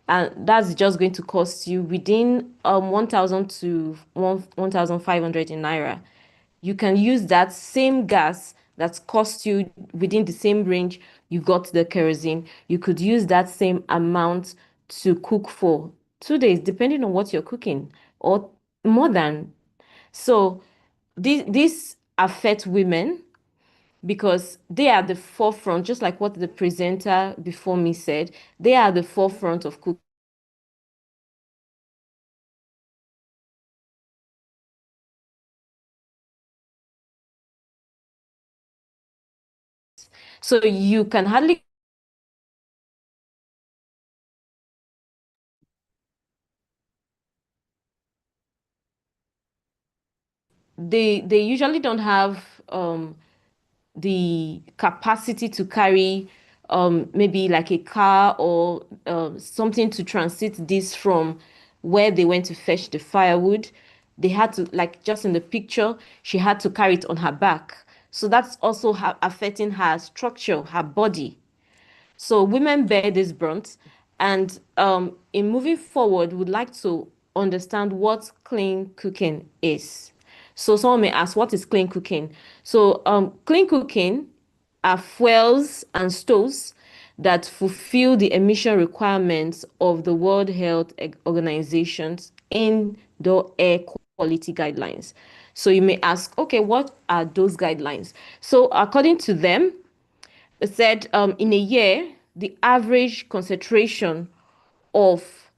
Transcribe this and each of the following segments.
and that's just going to cost you within 1,000 to 1,500 in naira. You can use that same gas that's cost you within the same range you got the kerosene. You could use that same amount to cook for 2 days, depending on what you're cooking, or more than. So this affects women because they are the forefront, just like what the presenter before me said. They are the forefront of cooking. So you can hardly, they usually don't have the capacity to carry maybe like a car or something to transit this from where they went to fetch the firewood. They had to, like just in the picture, she had to carry it on her back. So that's also affecting her structure, her body. So women bear this brunt, and in moving forward, would like to understand what clean cooking is. So someone may ask, what is clean cooking? So clean cooking are fuels and stoves that fulfill the emission requirements of the World Health Organization's indoor air quality guidelines. So you may ask, okay, what are those guidelines? So according to them, it said in a year, the average concentration of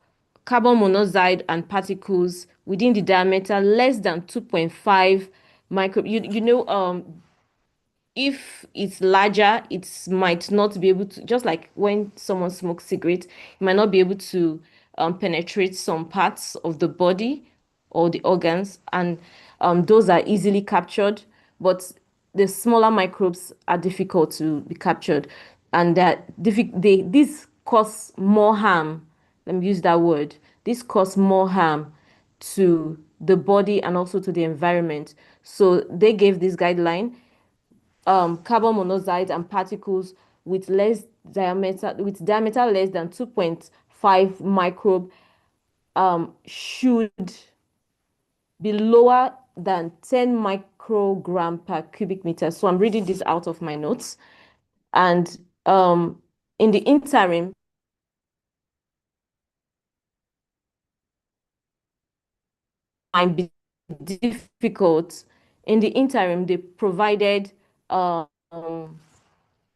carbon monoxide and particles within the diameter less than 2.5 micro. If it's larger, it might not be able to, just like when someone smokes cigarette, it might not be able to penetrate some parts of the body or the organs, and those are easily captured, but the smaller microbes are difficult to be captured, and this cause more harm. Let me use that word. This cause more harm to the body and also to the environment. So they gave this guideline: carbon monoxide and particles with diameter less than 2.5 microbe should be lower than 10 microgram per cubic meter. So I'm reading this out of my notes. And in the interim, might be difficult. In the interim, they provided um,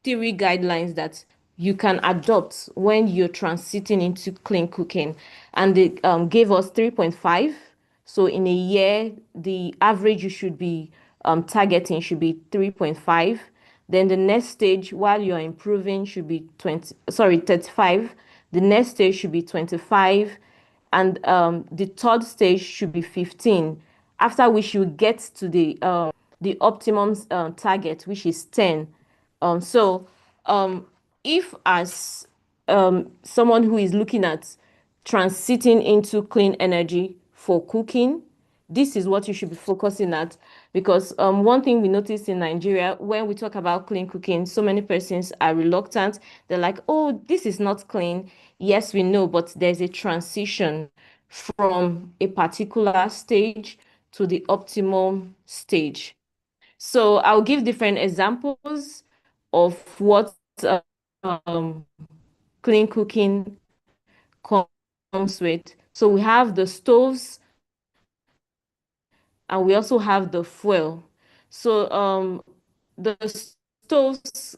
three guidelines that you can adopt when you're transiting into clean cooking. And they gave us 3.5. So in a year, the average you should be targeting should be 3.5. Then the next stage, while you're improving, should be 35. The next stage should be 25. And the third stage should be 15. After which you get to the optimum target, which is 10. So, if as someone who is looking at transiting into clean energy for cooking, this is what you should be focusing at. Because one thing we noticed in Nigeria, when we talk about clean cooking, so many persons are reluctant. They're like, oh, this is not clean. Yes, we know, but there's a transition from a particular stage to the optimum stage. So I'll give different examples of what um, clean cooking comes with. So we have the stoves and we also have the fuel. So the stoves,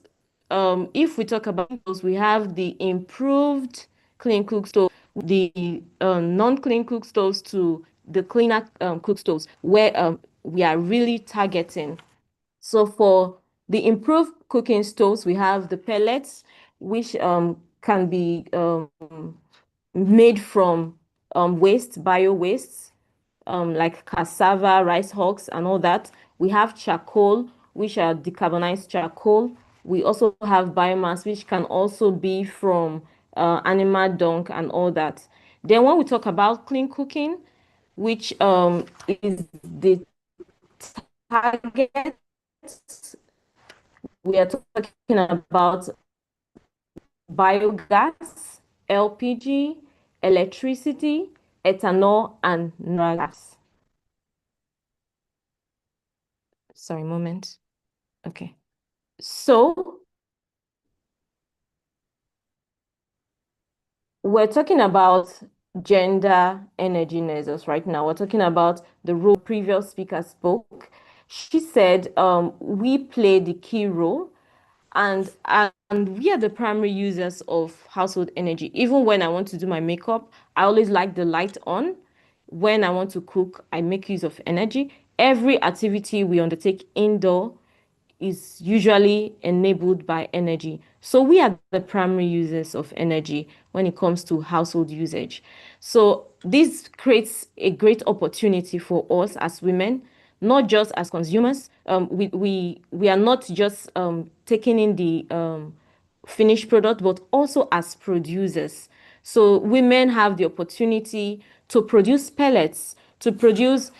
if we talk about those, we have the improved clean cook stove, the non-clean cook stoves to the cleaner cook stoves, where we are really targeting. So for the improved cooking stoves, we have the pellets, which can be made from waste, bio wastes, like cassava, rice hulks, and all that. We have charcoal, which are decarbonized charcoal. We also have biomass, which can also be from animal dung and all that. Then when we talk about clean cooking, which is the target, we are talking about biogas, LPG, electricity, ethanol, and natural gas. Sorry, moment. Okay. So we're talking about gender energy nexus right now. We're talking about the role previous speaker spoke. She said we play the key role, and we are the primary users of household energy. Even when I want to do my makeup, I always like the light on. When I want to cook, I make use of energy. Every activity we undertake indoor is usually enabled by energy. So we are the primary users of energy when it comes to household usage. So this creates a great opportunity for us as women, not just as consumers. We are not just taking in the finished product, but also as producers. So women have the opportunity to produce pellets, to produce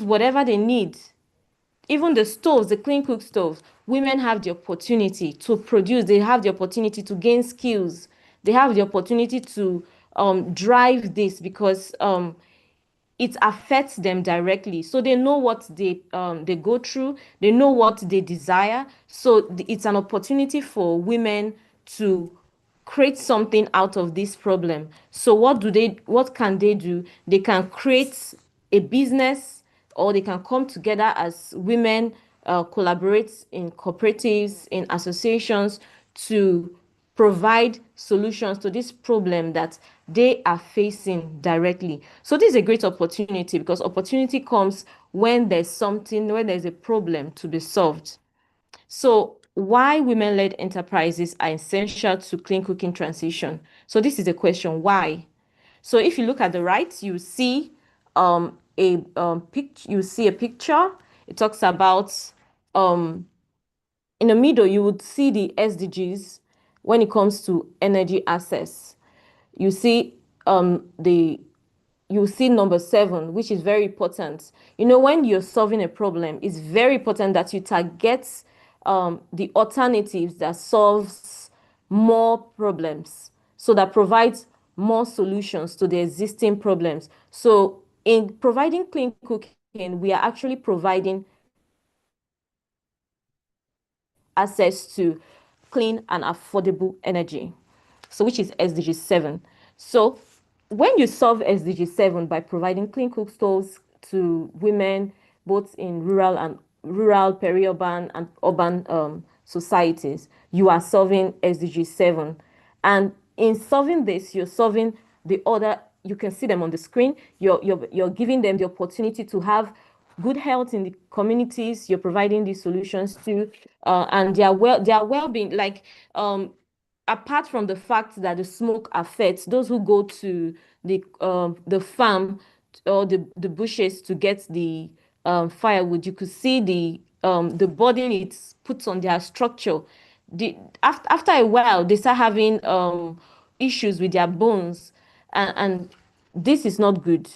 whatever they need. Even the stoves, the clean cook stoves, women have the opportunity to produce, they have the opportunity to gain skills, they have the opportunity to drive this because it affects them directly. So they know what they go through, they know what they desire. So it's an opportunity for women to create something out of this problem. So what can they do? They can create a business, or they can come together as women, collaborate in cooperatives, in associations to provide solutions to this problem that they are facing directly. So this is a great opportunity, because opportunity comes when when there's a problem to be solved. So why women-led enterprises are essential to clean cooking transition. So this is a question, why? So if you look at the right, you see a picture. It talks about in the middle, you would see the SDGs when it comes to energy access. You see the you see number 7, which is very important. When you're solving a problem, it's very important that you target the alternatives that solves more problems, so that provides more solutions to the existing problems. So in providing clean cooking, we are actually providing access to clean and affordable energy, so which is SDG 7. So when you solve SDG 7 by providing clean cook stoves to women, both in rural, peri-urban, and urban societies, you are solving SDG 7. And in solving this, you're solving the other. You can see them on the screen. You're giving them the opportunity to have good health in the communities you're providing these solutions to, and their well-being. Like, apart from the fact that the smoke affects those who go to the farm or the bushes to get the firewood, you could see the burden it puts on their structure. After a while, they start having issues with their bones, and this is not good.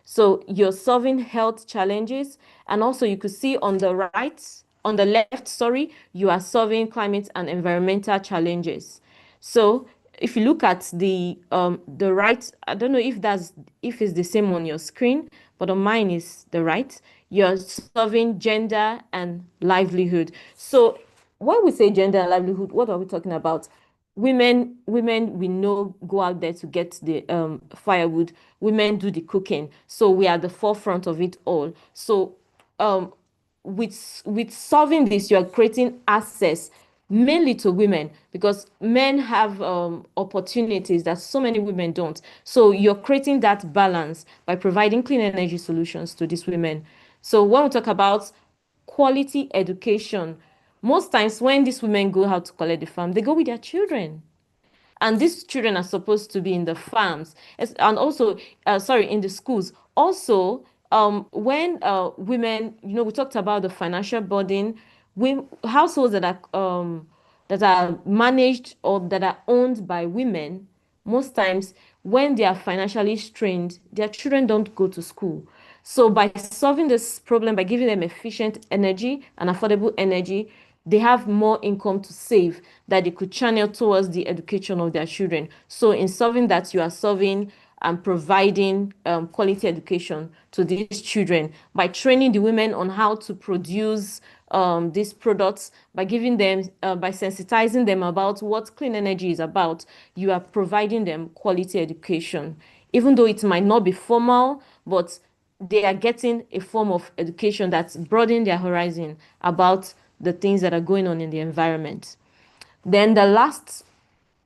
So you're solving health challenges, and also you could see on the left, sorry, you are solving climate and environmental challenges. So if you look at the right, I don't know if it's the same on your screen, but on mine is the right. You're solving gender and livelihood. So when we say gender and livelihood, what are we talking about? Women we know go out there to get the firewood. Women do the cooking, so we are at the forefront of it all. So um with solving this, you are creating access mainly to women, because men have opportunities that so many women don't. So you're creating that balance by providing clean energy solutions to these women. So when we talk about quality education, most times when these women go out to collect the farm, they go with their children, and these children are supposed to be in the farms, and also sorry, in the schools also. When women, we talked about the financial burden. Households that are managed or that are owned by women, most times when they are financially strained, their children don't go to school. So by solving this problem, by giving them efficient energy and affordable energy, they have more income to save that they could channel towards the education of their children. So in solving that, you are solving and providing quality education to these children by training the women on how to produce these products, by giving them, by sensitizing them about what clean energy is about. You are providing them quality education, even though it might not be formal, but they are getting a form of education that's broadening their horizon about the things that are going on in the environment. Then the last,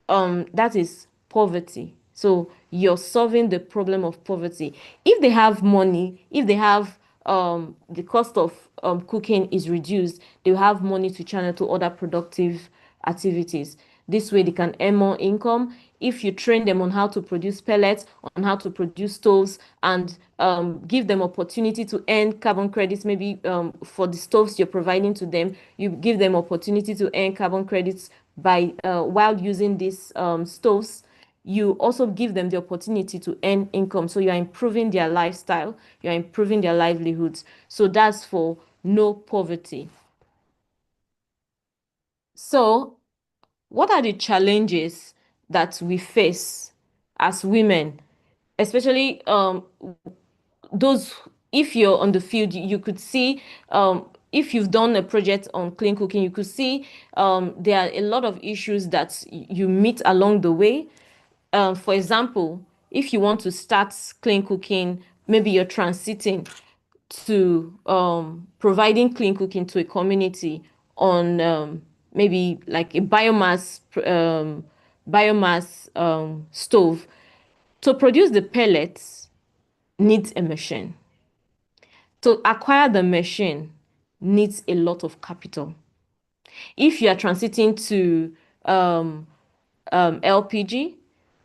that is poverty. So you're solving the problem of poverty. If they have money, if they have the cost of cooking is reduced, they'll have money to channel to other productive activities. This way they can earn more income. If you train them on how to produce pellets, on how to produce stoves, and give them opportunity to earn carbon credits, maybe for the stoves you're providing to them, you give them opportunity to earn carbon credits by while using these stoves. You also give them the opportunity to earn income. So you are improving their lifestyle, you are improving their livelihoods. So that's for no poverty. So what are the challenges that we face as women, especially those, if you're on the field, you could see, if you've done a project on clean cooking, you could see there are a lot of issues that you meet along the way. For example, if you want to start clean cooking, maybe you're transiting to providing clean cooking to a community on maybe like a biomass stove. To produce the pellets needs a machine. To acquire the machine needs a lot of capital. If you are transiting to um, LPG,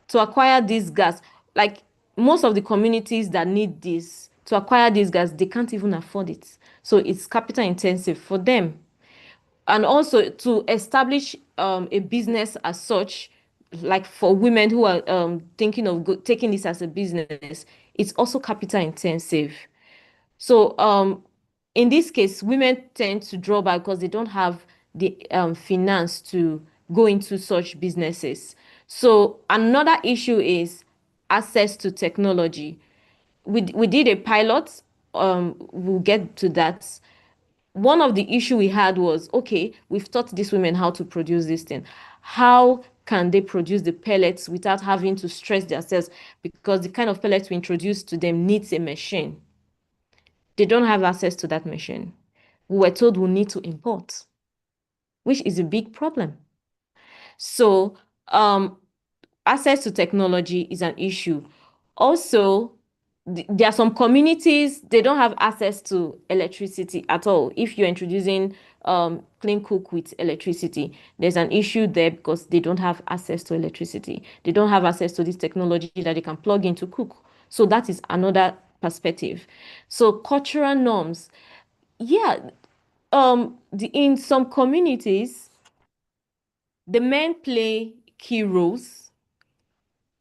to acquire this gas, like most of the communities that need this, to acquire this gas, they can't even afford it. So it's capital intensive for them. And also to establish a business as such, like for women who are thinking of taking this as a business, it's also capital intensive. So in this case, women tend to draw back because they don't have the finance to go into such businesses. So another issue is access to technology. We did a pilot. We'll get to that. One of the issue we had was, okay, we've taught these women how to produce this thing. How can they produce the pellets without having to stress themselves? Because the kind of pellets we introduce to them needs a machine. They don't have access to that machine. We were told we need to import, which is a big problem. So, access to technology is an issue. Also, there are some communities, they don't have access to electricity at all. If you're introducing clean cook with electricity, there's an issue there because they don't have access to electricity. They don't have access to this technology that they can plug in to cook. So that is another perspective. So cultural norms, yeah, in some communities, the men play key roles,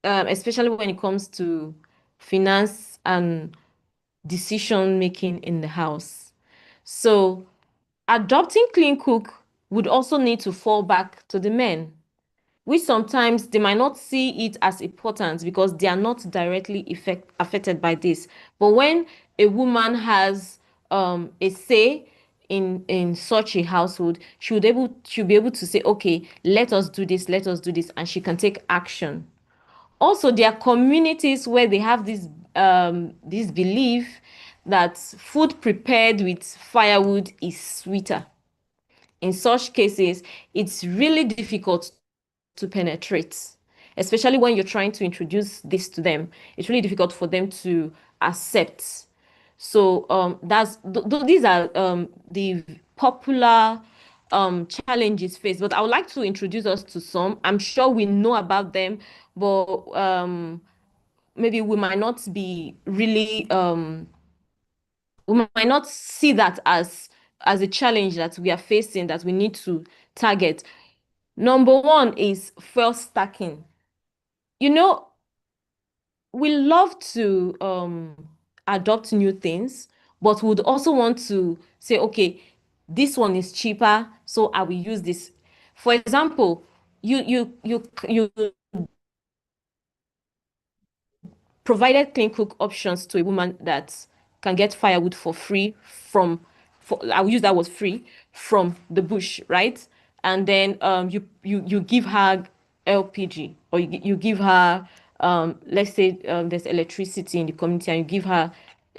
especially when it comes to finance and decision making in the house. So adopting clean cook would also need to fall back to the men, which sometimes they might not see it as important because they are not directly affected by this. But when a woman has a say in such a household, she'll be able to say, okay, let us do this, and she can take action. Also, there are communities where they have this belief that food prepared with firewood is sweeter. In such cases, it's really difficult to penetrate, especially when you're trying to introduce this to them. It's really difficult for them to accept. So these are the popular challenges faced. But I would like to introduce us to some. I'm sure we know about them, but maybe we might not be really we might not see that as a challenge that we are facing that we need to target. Number one is fuel stacking. You know, we love to adopt new things, but would also want to say, okay, this one is cheaper, so I will use this. For example, you provided clean cook options to a woman that can get firewood for free from, for, I will use that word free, from the bush, right? And then you give her LPG, or you give her let's say there's electricity in the community, and you give her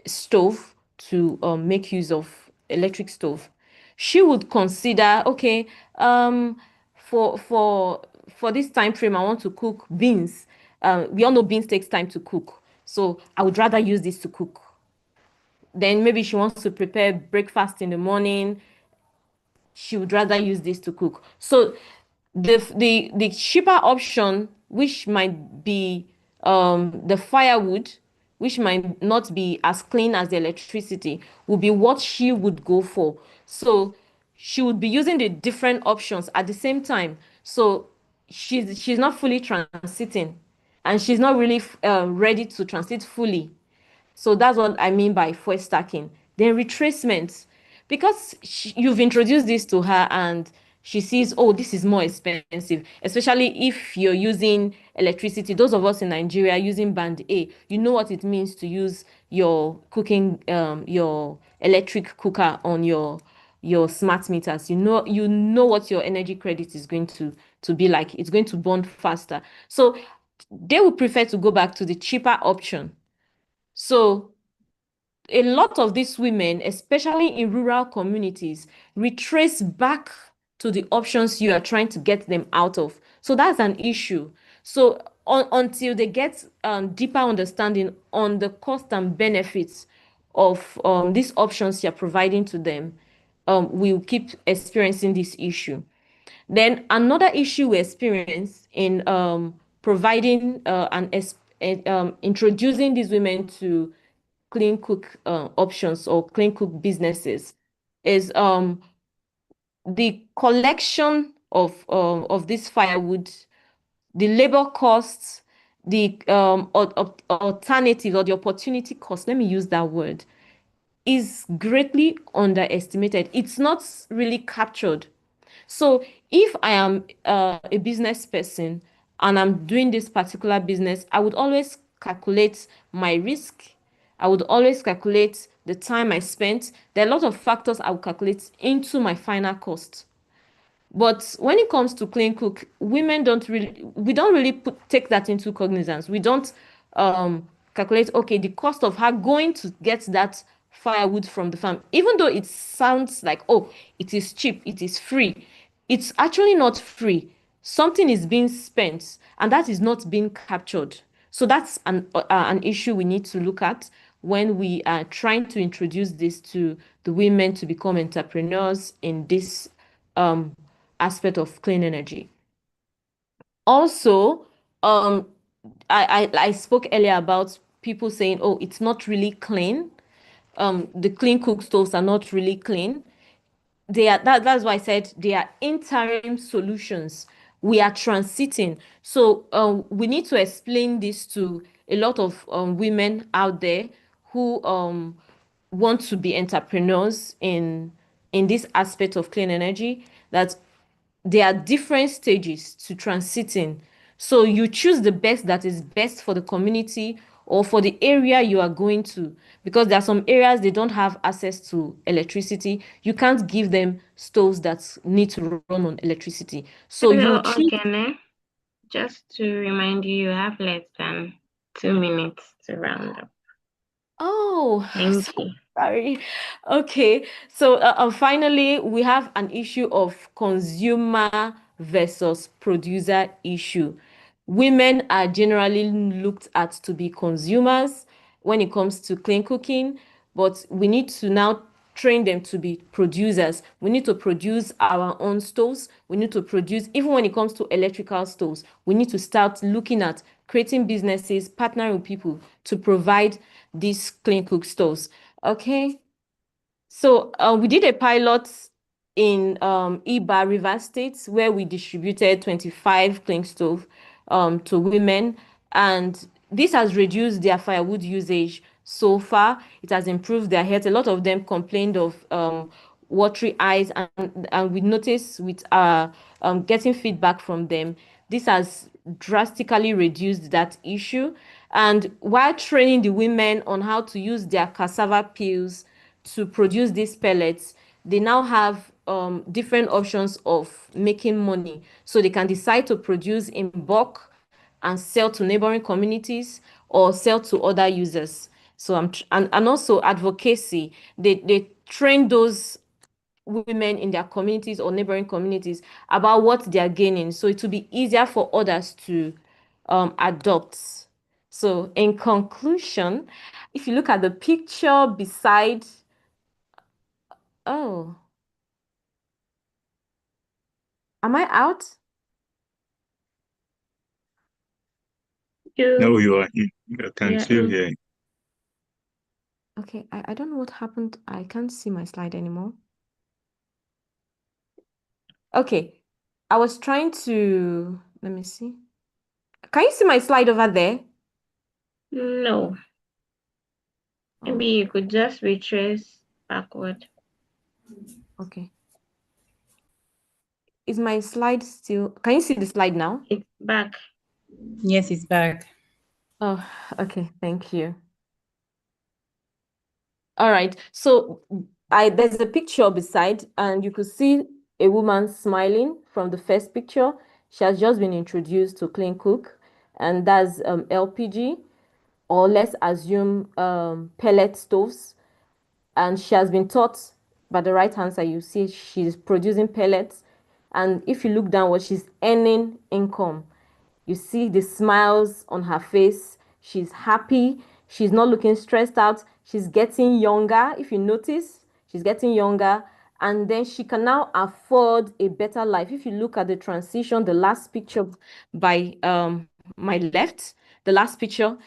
stove to make use of electric stove. She would consider, okay, um for this time frame, I want to cook beans. We all know beans takes time to cook, so I would rather use this to cook. Then maybe she wants to prepare breakfast in the morning, she would rather use this to cook. So the cheaper option, which might be the firewood, which might not be as clean as the electricity, would be what she would go for. So she would be using the different options at the same time. So she's not fully transiting, and she's not really ready to transit fully. So that's what I mean by fuel stacking. Then retracement, because you've introduced this to her and she sees, oh, this is more expensive, especially if you're using electricity. Those of us in Nigeria using band A, you know what it means to use your cooking, your electric cooker on your smart meters. You know what your energy credit is going to be like. It's going to burn faster. So they would prefer to go back to the cheaper option. So a lot of these women, especially in rural communities, retrace back to the options you are trying to get them out of. So that's an issue. So until they get deeper understanding on the cost and benefits of these options you're providing to them, we'll keep experiencing this issue. Then another issue we experience in providing introducing these women to clean cook options or clean cook businesses is the collection of this firewood, the labor costs, the alternative or the opportunity cost. Let me use that word, is greatly underestimated. It's not really captured. So if I am a business person and I'm doing this particular business, I would always calculate my risk. I would always calculate the time I spent. There are a lot of factors I would calculate into my final cost. But when it comes to clean cook, we don't really take that into cognizance. We don't calculate, okay, the cost of her going to get that firewood from the farm, even though it sounds like, oh, it is cheap, it is free. It's actually not free. Something is being spent, and that is not being captured. So that's an issue we need to look at when we are trying to introduce this to the women to become entrepreneurs in this um, aspect of clean energy. Also, um, I spoke earlier about people saying, oh, it's not really clean. The clean cook stoves are not really clean. That's why I said they are interim solutions. We are transiting. So we need to explain this to a lot of women out there who want to be entrepreneurs in this aspect of clean energy, that there are different stages to transiting. So you choose the best that is best for the community or for the area you are going to, because there are some areas they don't have access to electricity. You can't give them stoves that need to run on electricity. So you Hello, choose. Ogene. Just to remind you, you have less than 2 minutes to round up. Oh, Thank so you. sorry. Okay, so finally, we have an issue of consumer versus producer issue. Women are generally looked at to be consumers when it comes to clean cooking, but we need to now train them to be producers. We need to produce our own stoves. We need to produce, even when it comes to electrical stoves, we need to start looking at creating businesses, partnering with people to provide these clean cook stoves. Okay. So we did a pilot in Iba, River State, where we distributed 25 clean stove to women, and this has reduced their firewood usage so far. It has improved their health. A lot of them complained of watery eyes, and we notice with getting feedback from them, this has drastically reduced that issue. And while training the women on how to use their cassava peels to produce these pellets, they now have different options of making money. So they can decide to produce in bulk and sell to neighboring communities or sell to other users. So and also advocacy. They train those women in their communities or neighboring communities about what they are gaining. So it will be easier for others to adopt. So in conclusion, if you look at the picture beside, oh, am I out? You, No, you are in. I can you're still in. hear. Okay, I don't know what happened. I can't see my slide anymore. Okay, I was trying to, let me see. Can you see my slide over there? No, maybe Oh, you could just retrace backward. okay. Is my slide still, can you see the slide now? It's back. Yes, it's back. Oh, okay, thank you. All right, so there's a picture beside, and you could see a woman smiling from the first picture. She has just been introduced to Clean Cook, and that's LPG, or let's assume pellet stoves. And she has been taught by the right hand side, you see she's producing pellets. And if you look downward, she's earning income. You see the smiles on her face. She's happy. She's not looking stressed out. She's getting younger. If you notice, she's getting younger. And then she can now afford a better life. If you look at the transition, the last picture by my left, the last picture,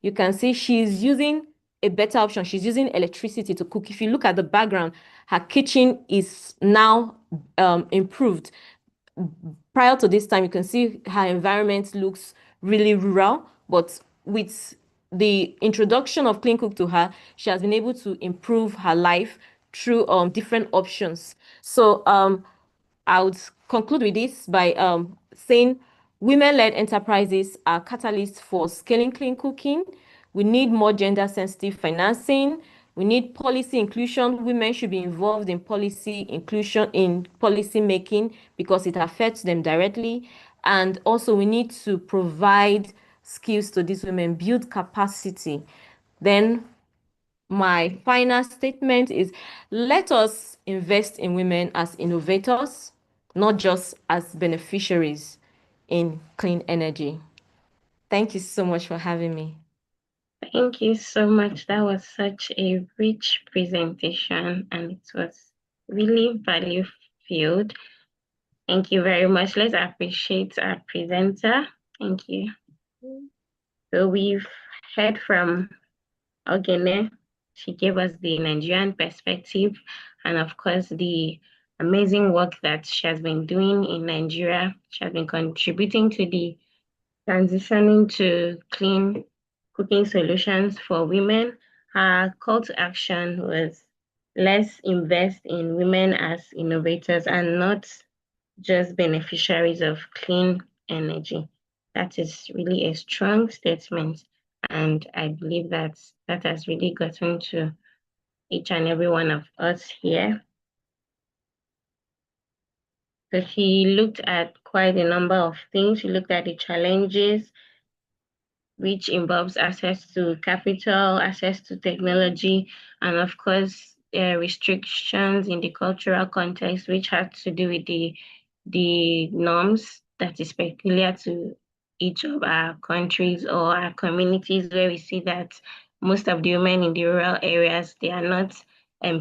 you can see she's using a better option. She's using electricity to cook. If you look at the background, her kitchen is now improved. Prior to this time, you can see her environment looks really rural, but with the introduction of Clean Cook to her, she has been able to improve her life through different options. So I would conclude with this by saying women-led enterprises are catalysts for scaling clean cooking. We need more gender-sensitive financing. We need policy inclusion. Women should be involved in policy inclusion, in policy making, because it affects them directly. And also we need to provide skills to these women, build capacity. Then my final statement is, let us invest in women as innovators, not just as beneficiaries in clean energy. Thank you so much for having me. Thank you so much. That was such a rich presentation and it was really value filled. Thank you very much. Let's appreciate our presenter. Thank you. So we've heard from Ogene. She gave us the Nigerian perspective and of course the amazing work that she has been doing in Nigeria. She has been contributing to the transitioning to clean cooking solutions for women. Her call to action was let's invest in women as innovators and not just beneficiaries of clean energy. That is really a strong statement. And I believe that has really gotten to each and every one of us here. So she looked at quite a number of things. She looked at the challenges, which involves access to capital, access to technology, and of course, restrictions in the cultural context, which had to do with the norms that is peculiar to each of our countries or our communities, where we see that most of the women in the rural areas, they are not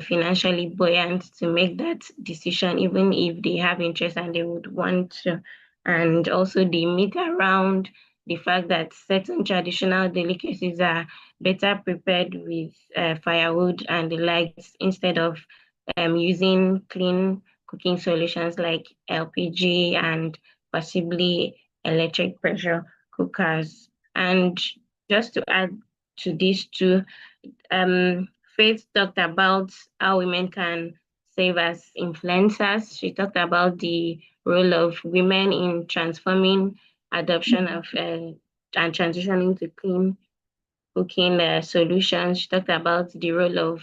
financially buoyant to make that decision, even if they have interest and they would want to. And also the myth around the fact that certain traditional delicacies are better prepared with firewood and the likes instead of using clean cooking solutions like LPG and possibly electric pressure cookers. And just to add to these two, Faith talked about how women can serve as influencers. She talked about the role of women in transforming adoption of and transitioning to clean cooking solutions. She talked about the role of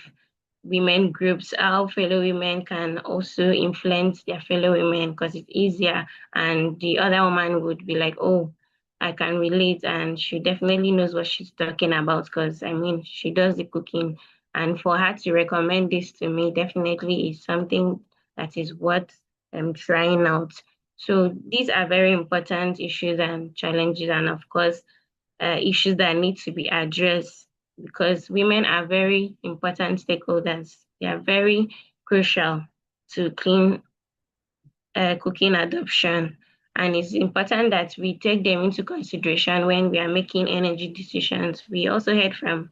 women groups, how fellow women can also influence their fellow women because it's easier. And the other woman would be like, oh, I can relate. And she definitely knows what she's talking about because, I mean, she does the cooking. And for her to recommend this to me definitely is something that is worth trying out. So these are very important issues and challenges. And of course, issues that need to be addressed because women are very important stakeholders. They are very crucial to clean cooking adoption. And it's important that we take them into consideration when we are making energy decisions. We also heard from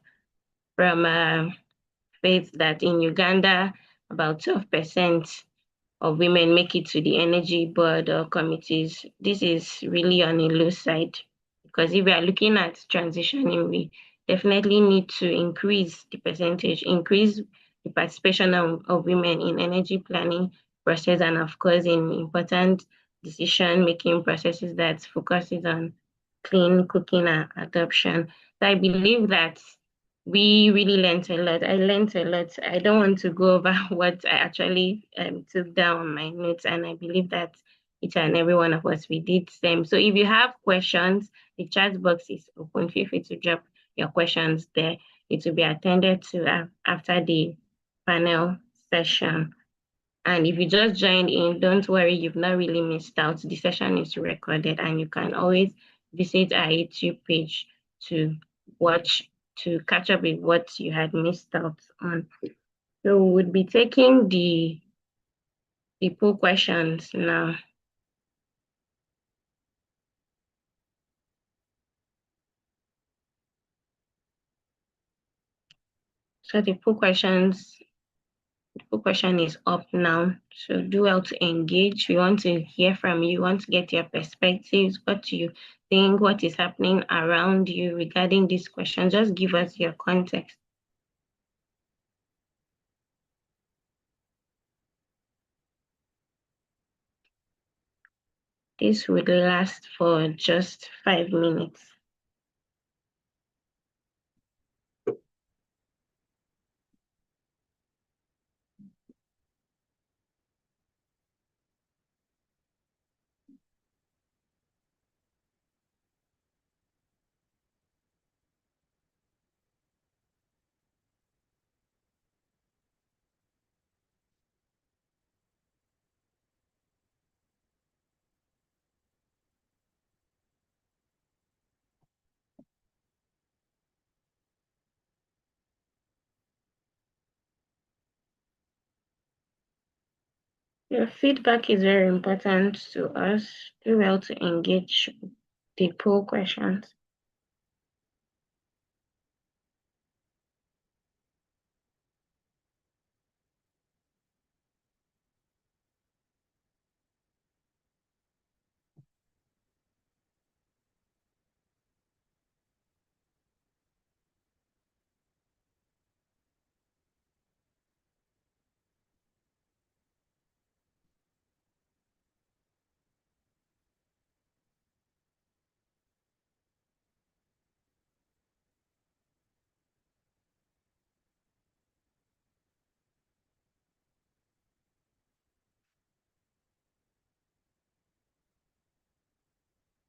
Faith that in Uganda, about 12% of women make it to the energy board or committees. This is really on a low side because if we are looking at transitioning, we definitely need to increase the percentage, increase the participation of women in energy planning process and of course in important decision-making processes that focuses on clean cooking and adoption. So I believe that we really learned a lot. I learned a lot. I don't want to go over what I actually took down on my notes, and I believe that each and every one of us we did same. So if you have questions, the chat box is open. Feel free to drop your questions there. It will be attended to after the panel session. And if you just joined in, don't worry, you've not really missed out. The session is recorded, and you can always visit our YouTube page to watch, to catch up with what you had missed out on. So we'll be taking the poll questions now. So the poll question is up now. So do well to engage. We want to hear from you. We want to get your perspectives. What do you think? What is happening around you regarding this question? Just give us your context. This would last for just 5 minutes. Your feedback is very important to us. Do well to engage the poll questions.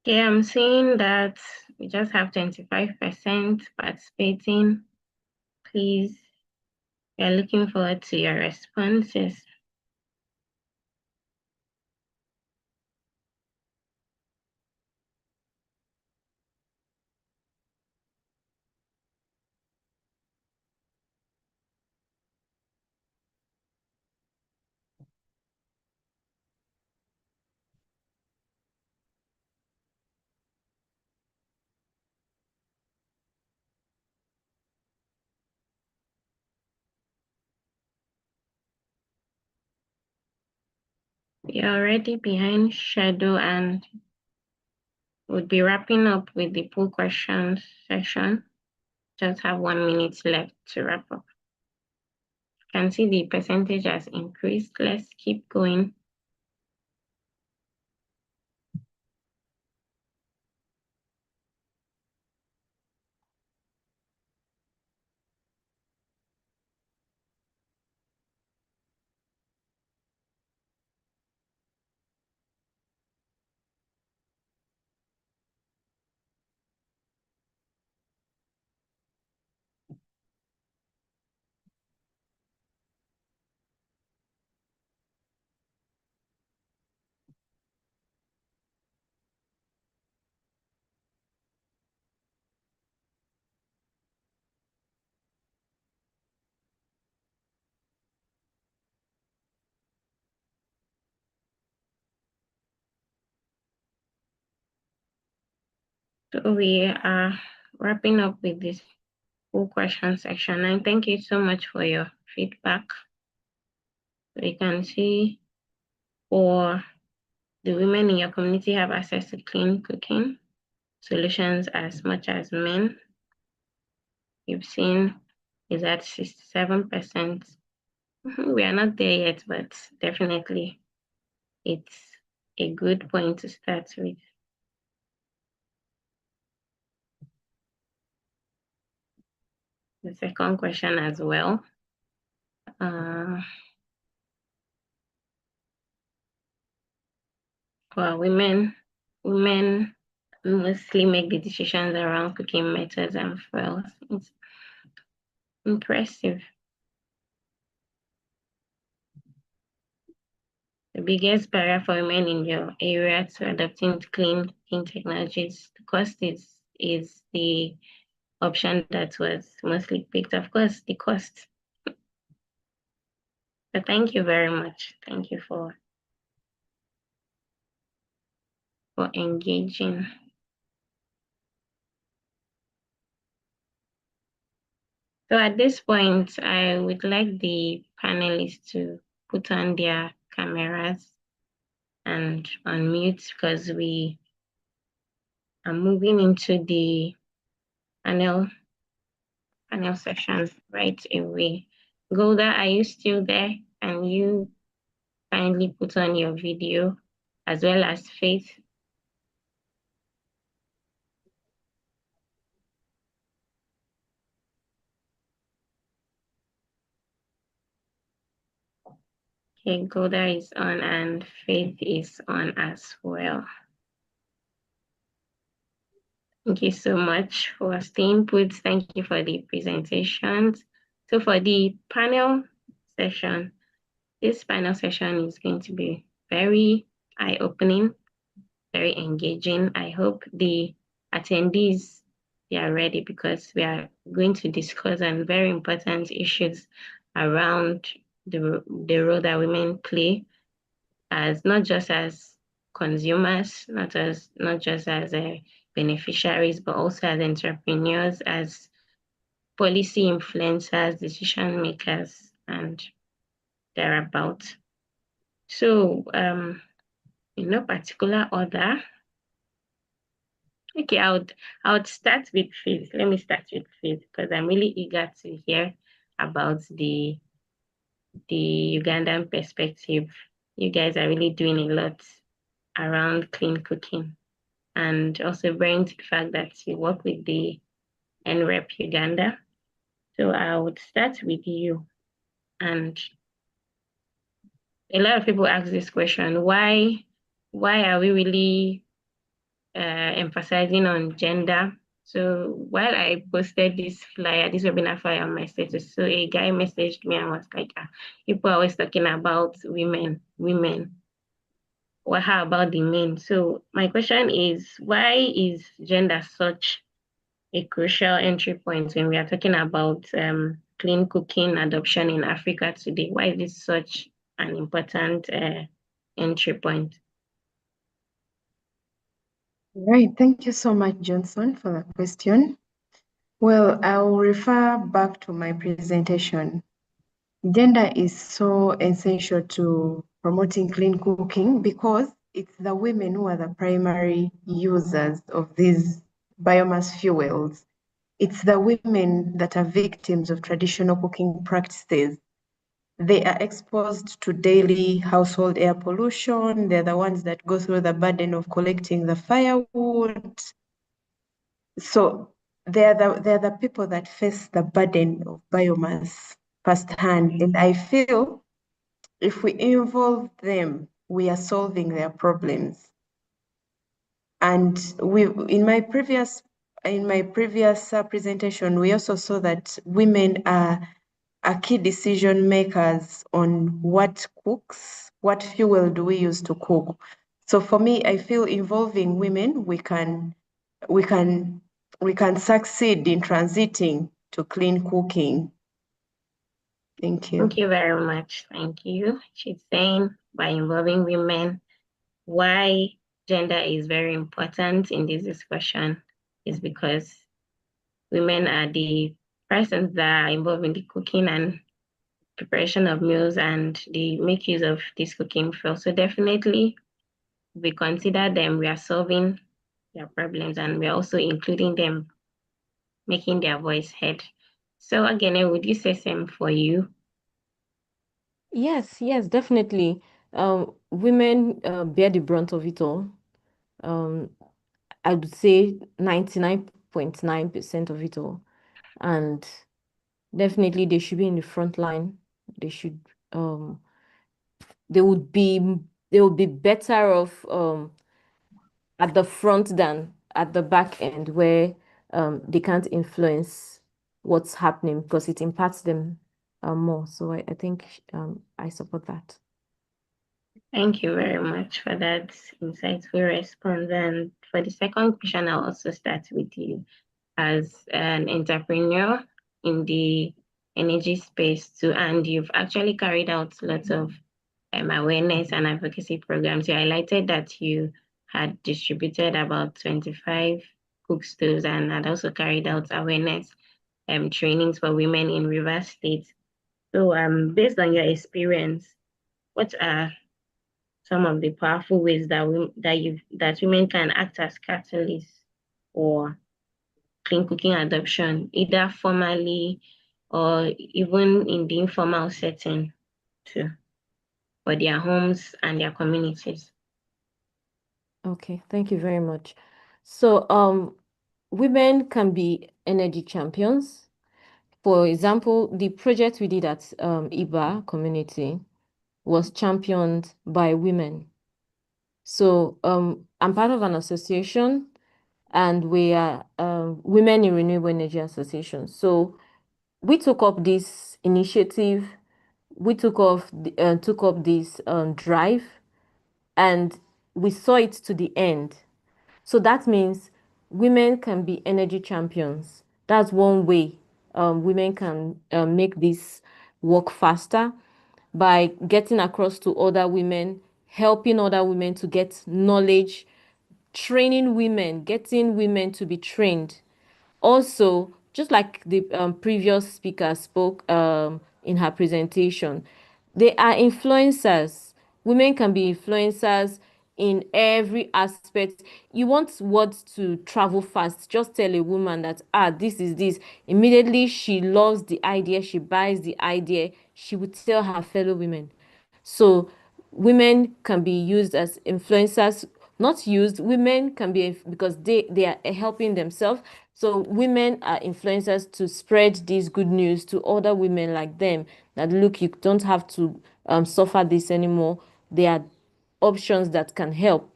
Okay, I'm seeing that we just have 25% participating. Please, we are looking forward to your responses. We are already behind schedule and we'll be wrapping up with the poll questions session. Just have 1 minute left to wrap up. Can see the percentage has increased. Let's keep going. So we are wrapping up with this full question section. And thank you so much for your feedback. We can see for the women in your community have access to clean cooking solutions as much as men. You've seen is at 67%. We are not there yet, but definitely it's a good point to start with. The second question as well. For women mostly make the decisions around cooking methods and fuels. It's impressive. The biggest barrier for women in your area to adopting clean cooking technologies, the cost is the option that was mostly picked. Of course, the cost. But thank you very much. Thank you for engaging. So at this point, I would like the panelists to put on their cameras and unmute because we are moving into the panel session right away. Golda, are you still there? Can you kindly put on your video as well as Faith? Okay, Golda is on and Faith is on as well. Thank you so much for staying put. Thank you for the presentations. So for the panel session, this panel session is going to be very eye-opening, very engaging. I hope the attendees, they are ready because we are going to discuss on very important issues around the role that women play as not just as consumers, not just as beneficiaries, but also as entrepreneurs, as policy influencers, decision makers, and thereabout. So in no particular order. Okay, I would start with Faith. Let me start with Faith because I'm really eager to hear about the Ugandan perspective. You guys are really doing a lot around clean cooking, and also bring to the fact that you work with the NREP Uganda. So I would start with you. And a lot of people ask this question, why are we really emphasizing on gender? So while I posted this webinar flyer on my status, so a guy messaged me and was like, people are always talking about women. Well, how about the men? So my question is, why is gender such a crucial entry point when we are talking about clean cooking adoption in Africa today? Why is this such an important entry point? Right. Thank you so much, Johnson, for the question. Well, I'll refer back to my presentation. Gender is so essential to promoting clean cooking because it's the women who are the primary users of these biomass fuels. It's the women that are victims of traditional cooking practices they are exposed to daily household air pollution. They're the ones that go through the burden of collecting the firewood. So they're the people that face the burden of biomass firsthand. And I feel if we involve them, we are solving their problems. And in my previous presentation, we also saw that women are key decision makers on what cooks, what fuel do we use to cook. So for me, I feel involving women, we can succeed in transiting to clean cooking. Thank you. Thank you very much. Thank you. She's saying by involving women, why gender is very important in this discussion is because women are the persons that are involved in the cooking and preparation of meals, and they make use of this cooking fuel. So definitely, we consider them, we are solving their problems, and we're also including them, making their voice heard. So again, would you say same for you? Yes, yes, definitely. Women bear the brunt of it all. Um, I would say 99.9% of it all. And definitely they should be in the front line. They should um they would be they would be better off at the front than at the back end where they can't influence what's happening because it impacts them more. So I think I support that. Thank you very much for that insightful response. And for the second question, I'll also start with you. As an entrepreneur in the energy space too, and you've actually carried out lots of awareness and advocacy programs. You highlighted that you had distributed about 25 cook stoves and had also carried out awareness trainings for women in Rivers State. So based on your experience, what are some of the powerful ways that women can act as catalysts or clean cooking adoption, either formally or even in the informal setting too, for their homes and their communities? Okay, thank you very much. So women can be energy champions. For example, the project we did at Iba community was championed by women. So I'm part of an association and we are Women in Renewable Energy Association. So we took up this initiative, we took up this drive, and we saw it to the end. So that means women can be energy champions. That's one way women can make this work faster by getting across to other women, helping other women to get knowledge, training women, getting women to be trained. Also, just like the previous speaker spoke in her presentation, they are influencers. Women can be influencers in every aspect. You want words to travel fast, just tell a woman that, this is this. Immediately she loves the idea, she buys the idea, she would tell her fellow women. So women can be used as influencers, not used. Women can be because they are helping themselves. So women are influencers to spread this good news to other women like them that look, you don't have to suffer this anymore. There are options that can help.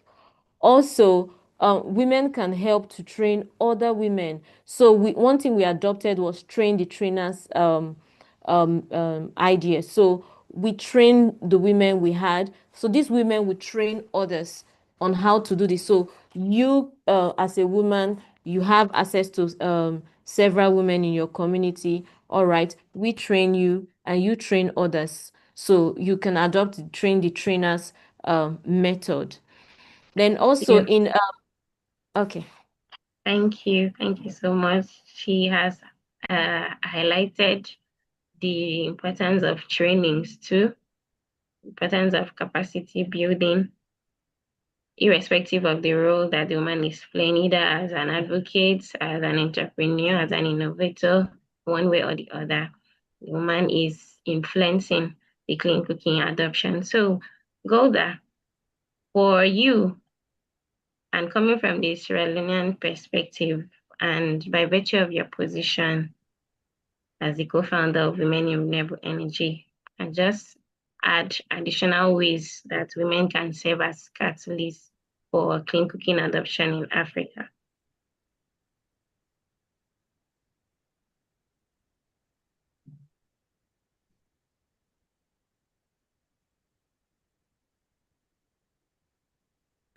Also, women can help to train other women. So one thing we adopted was train the trainers idea. So we train the women we had. So these women would train others on how to do this. So you, as a woman, you have access to several women in your community. All right, we train you and you train others. So you can adopt the train the trainers method. Then also Yeah. in okay. Thank you. Thank you so much. She has highlighted the importance of trainings too, importance of capacity building, irrespective of the role that the woman is playing, either as an advocate, as an entrepreneur, as an innovator, one way or the other. The woman is influencing the clean cooking adoption. So, Golda, for you, and coming from the Sierra Leonean perspective, and by virtue of your position as the co-founder of Women in Renewable Energy, and just add additional ways that women can serve as catalysts for clean cooking adoption in Africa.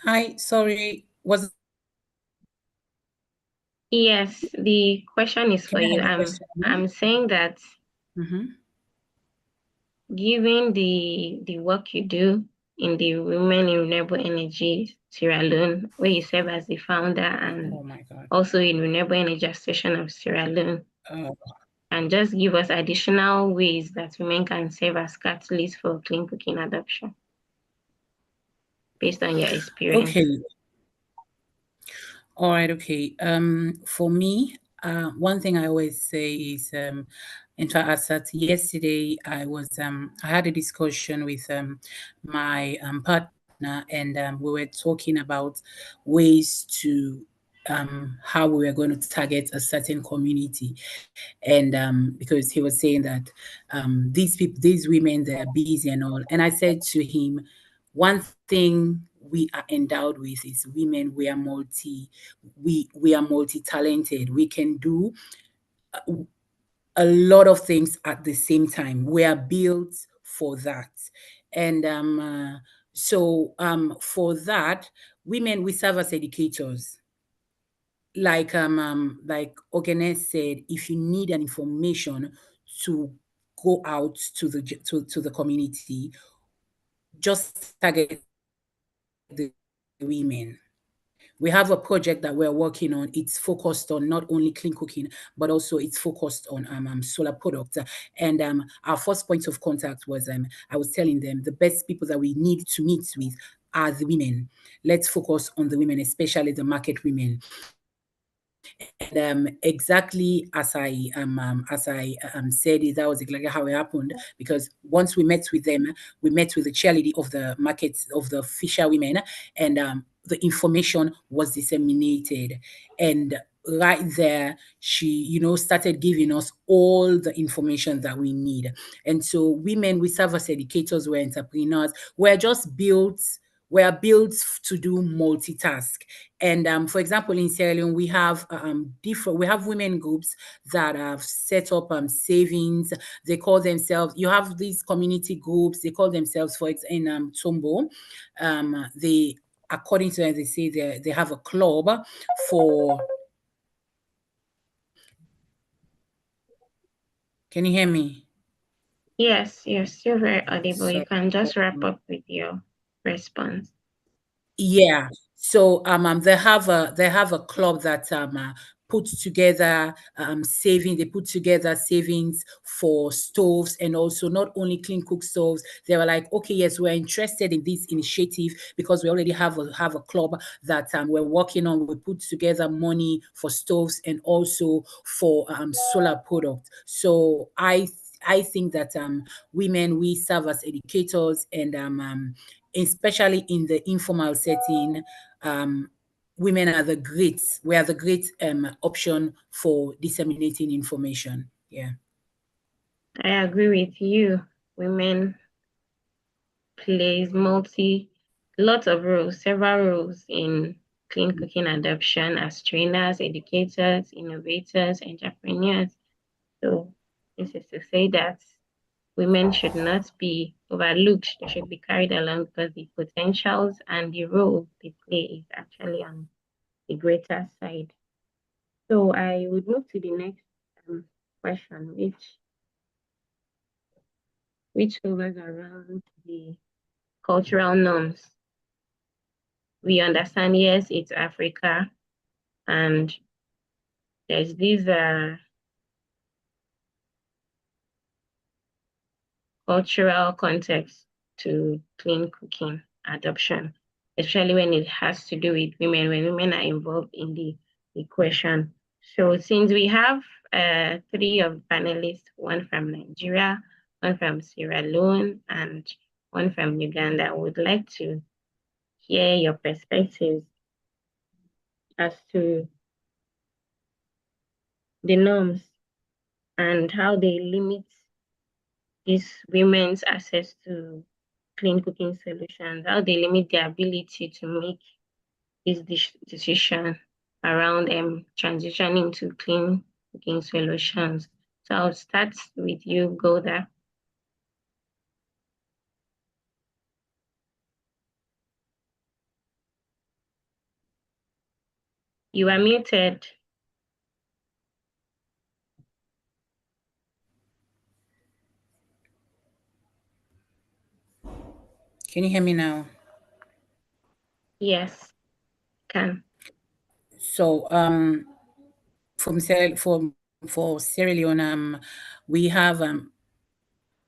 Hi, sorry, was Yes, the question is can for I you. have the question? I'm saying that given the work you do in the Women in Renewable Energy Sierra Leone, where you serve as the founder and Oh my God. also in Renewable Energy Association of Sierra Leone, Oh, and just give us additional ways that women can serve as catalysts for clean cooking adoption based on your experience. okay. All right, okay. For me, one thing I always say is, in fact, as at yesterday, I had a discussion with my partner, and we were talking about ways to how we were going to target a certain community, and because he was saying that these people, these women, they are busy and all, and I said to him, one thing we are endowed with is women. We are multi-talented. We can do a lot of things at the same time. We are built for that. And for that, women, we serve as educators. Like Ogene said, if you need an information to go out to the community, just target the women. We have a project that we're working on. It's focused on not only clean cooking, but also it's focused on solar products. And our first point of contact was, I was telling them the best people that we need to meet with are the women. Let's focus on the women, especially the market women. And exactly as I said it, that was exactly how it happened. Because once we met with them, we met with the chairlady of the markets of the fisher women, and the information was disseminated. And right there, she, started giving us all the information that we need. And so, women, we serve as educators, we're entrepreneurs, we are built to do multitask. And for example, in Sierra Leone, we have women groups that have set up savings. They call themselves. You have these community groups. They call themselves, in Tombo. They, according to them, they say they have a club for. Can you hear me? Yes, you're still very audible. You So, can just wrap up with your response. yeah. So they have a club that puts together saving. They put together savings for stoves, and also not only clean cook stoves. They were like, okay, yes, we're interested in this initiative because we already have a club that we're working on. We put together money for stoves and also for solar products. So I think that women, we serve as educators, and especially in the informal setting, women are we are the great option for disseminating information. Yeah. I agree with you. Women plays lots of roles, several roles in clean cooking adoption as trainers, educators, innovators, entrepreneurs. So this is to say that women should not be overlooked. They should be carried along because the potentials and the role they play is actually on the greater side. So I would move to the next question, which covers around the cultural norms. We understand, yes, it's Africa, and there's this cultural context to clean cooking adoption, especially when it has to do with women, when women are involved in the equation. So since we have three of panelists, one from Nigeria, one from Sierra Leone and one from Uganda. I would like to hear your perspectives as to the norms and how they limit these women's access to clean cooking solutions, how they limit their ability to make this decision around transitioning to clean cooking solutions. So I'll start with you, Golda. You are muted. Can you hear me now? Yes, can. So for Sierra Leone, we have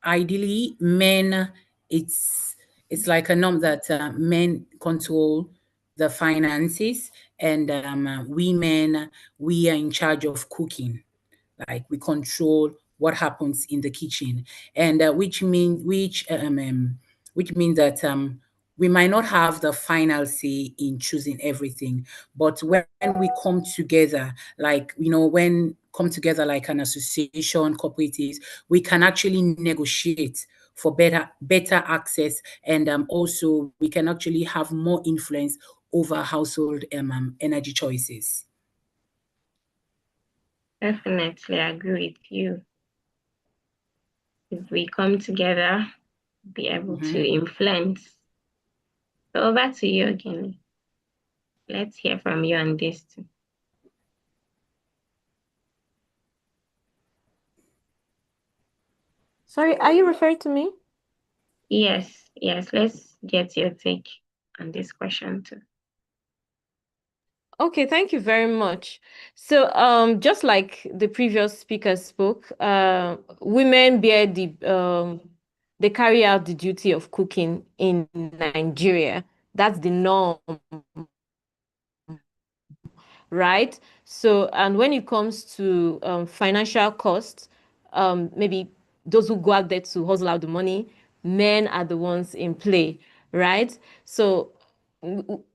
ideally men. It's like a norm that men control the finances, and women, we are in charge of cooking. Like we control what happens in the kitchen, and which means that we might not have the final say in choosing everything, but when we come together, like when come together like an association, cooperatives, we can actually negotiate for better access, and also we can actually have more influence over household energy choices. Definitely agree with you. If we come together, be able to influence. So over to you again. Let's hear from you on this too. Sorry, are you referring to me? Yes, let's get your take on this question too. Okay, thank you very much. So, just like the previous speaker spoke, women bear they carry out the duty of cooking in Nigeria. That's the norm, right? So, and when it comes to financial costs, maybe those who go out there to hustle out the money, men are the ones in play, right? So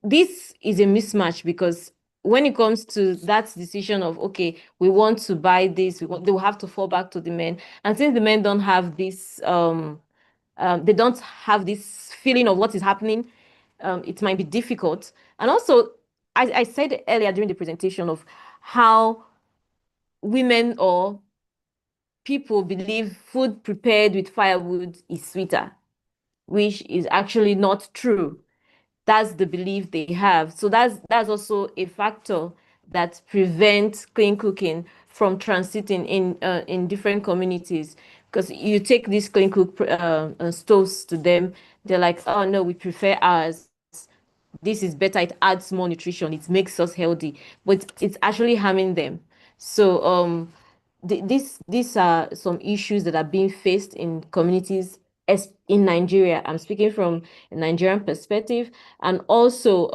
this is a mismatch because when it comes to that decision of, okay, we want to buy this, they will have to fall back to the men. And since the men don't have this, they don't have this feeling of what is happening, it might be difficult. And also, I said earlier during the presentation of how women or people believe food prepared with firewood is sweeter, which is actually not true. That's the belief they have. So that's also a factor that prevents clean cooking from transiting in different communities. Because you take these clean cook stoves to them, they're like, oh no, we prefer ours. This is better. It adds more nutrition. It makes us healthy, but it's actually harming them. So these are some issues that are being faced in communities as in Nigeria. I'm speaking from a Nigerian perspective, and also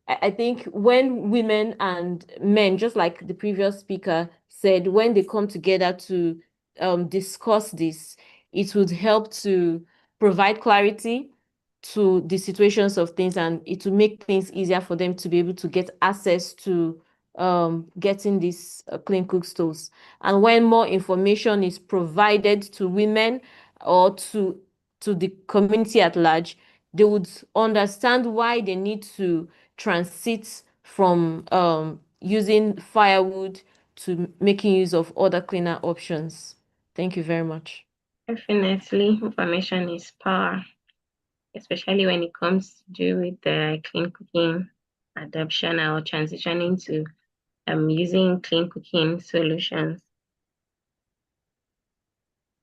I think when women and men, just like the previous speaker said, when they come together to discuss this, it would help to provide clarity to the situations of things, and it will make things easier for them to be able to get access to getting these clean cook stoves. And when more information is provided to women or to the community at large, they would understand why they need to transit from using firewood to making use of other cleaner options. Thank you very much. Definitely, information is power, especially when it comes to do with the clean cooking adoption or transitioning to using clean cooking solutions.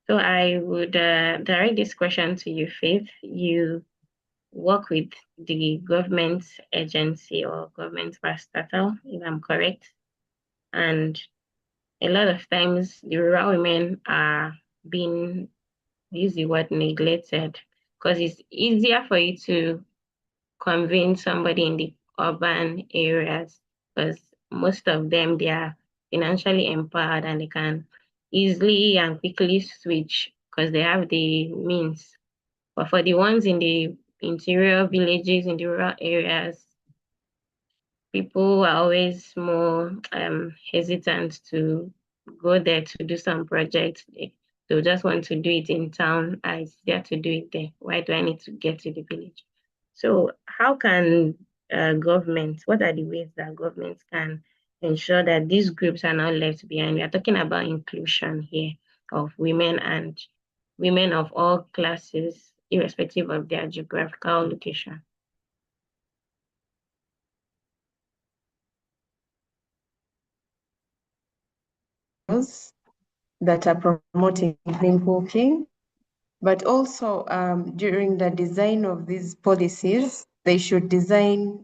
So I would direct this question to you, Faith. You work with the government agency or government parastatal, if I'm correct. And a lot of times the rural women are being, use the word, neglected, because it's easier for you to convince somebody in the urban areas because most of them, they are financially empowered and they can easily and quickly switch because they have the means. But for the ones in the interior villages, in the rural areas, people are always more hesitant to go there to do some projects. They'll just want to do it in town. It's there to do it there. Why do I need to get to the village? So how can government, what are the ways that governments can ensure that these groups are not left behind? We are talking about inclusion here of women and women of all classes, irrespective of their geographical location. That are promoting clean cooking, but also during the design of these policies, they should design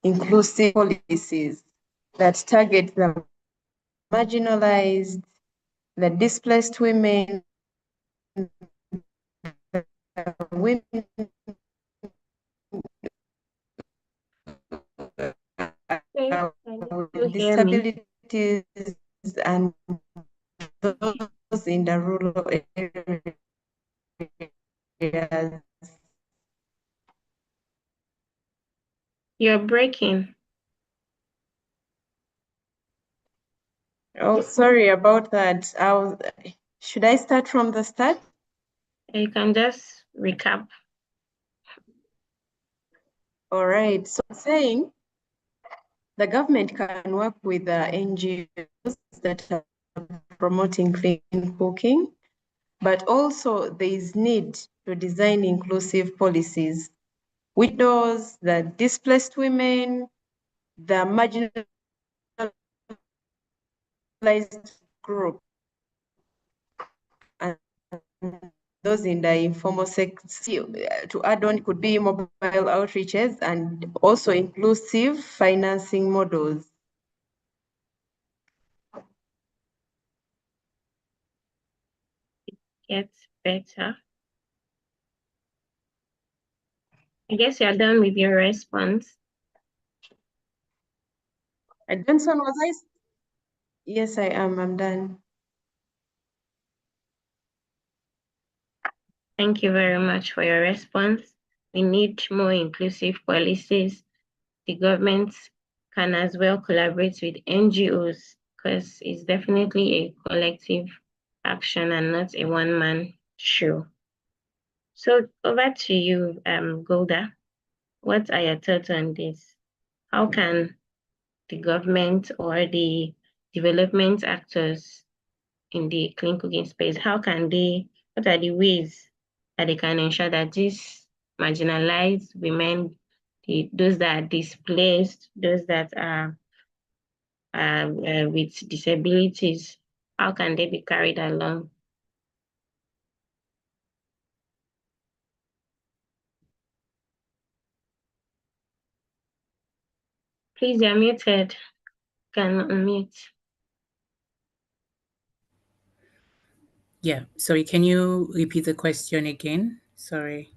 inclusive policies that target the marginalized, the displaced women, women with disabilities, and those in the rural areas. You're breaking. Oh, sorry about that. Should I start from the start? You can just recap. All right. So saying the government can work with the NGOs that are promoting clean cooking, but also there is need to design inclusive policies. Widows, the displaced women, the marginalized group, and those in the informal sector. To add on, could be mobile outreaches and also inclusive financing models. Gets better. I guess you're done with your response. Johnson, was I? Yes, I am. I'm done. Thank you very much for your response. We need more inclusive policies. The government can as well collaborate with NGOs because it's definitely a collective action and not a one-man show. So over to you, Golda. What are your thoughts on this? How can the government or the development actors in the clean cooking space, what are the ways that they can ensure that these marginalized women, those that are displaced, those that are with disabilities, how can they be carried along? Please, you're muted. Can unmute. Yeah, sorry, can you repeat the question again? Sorry.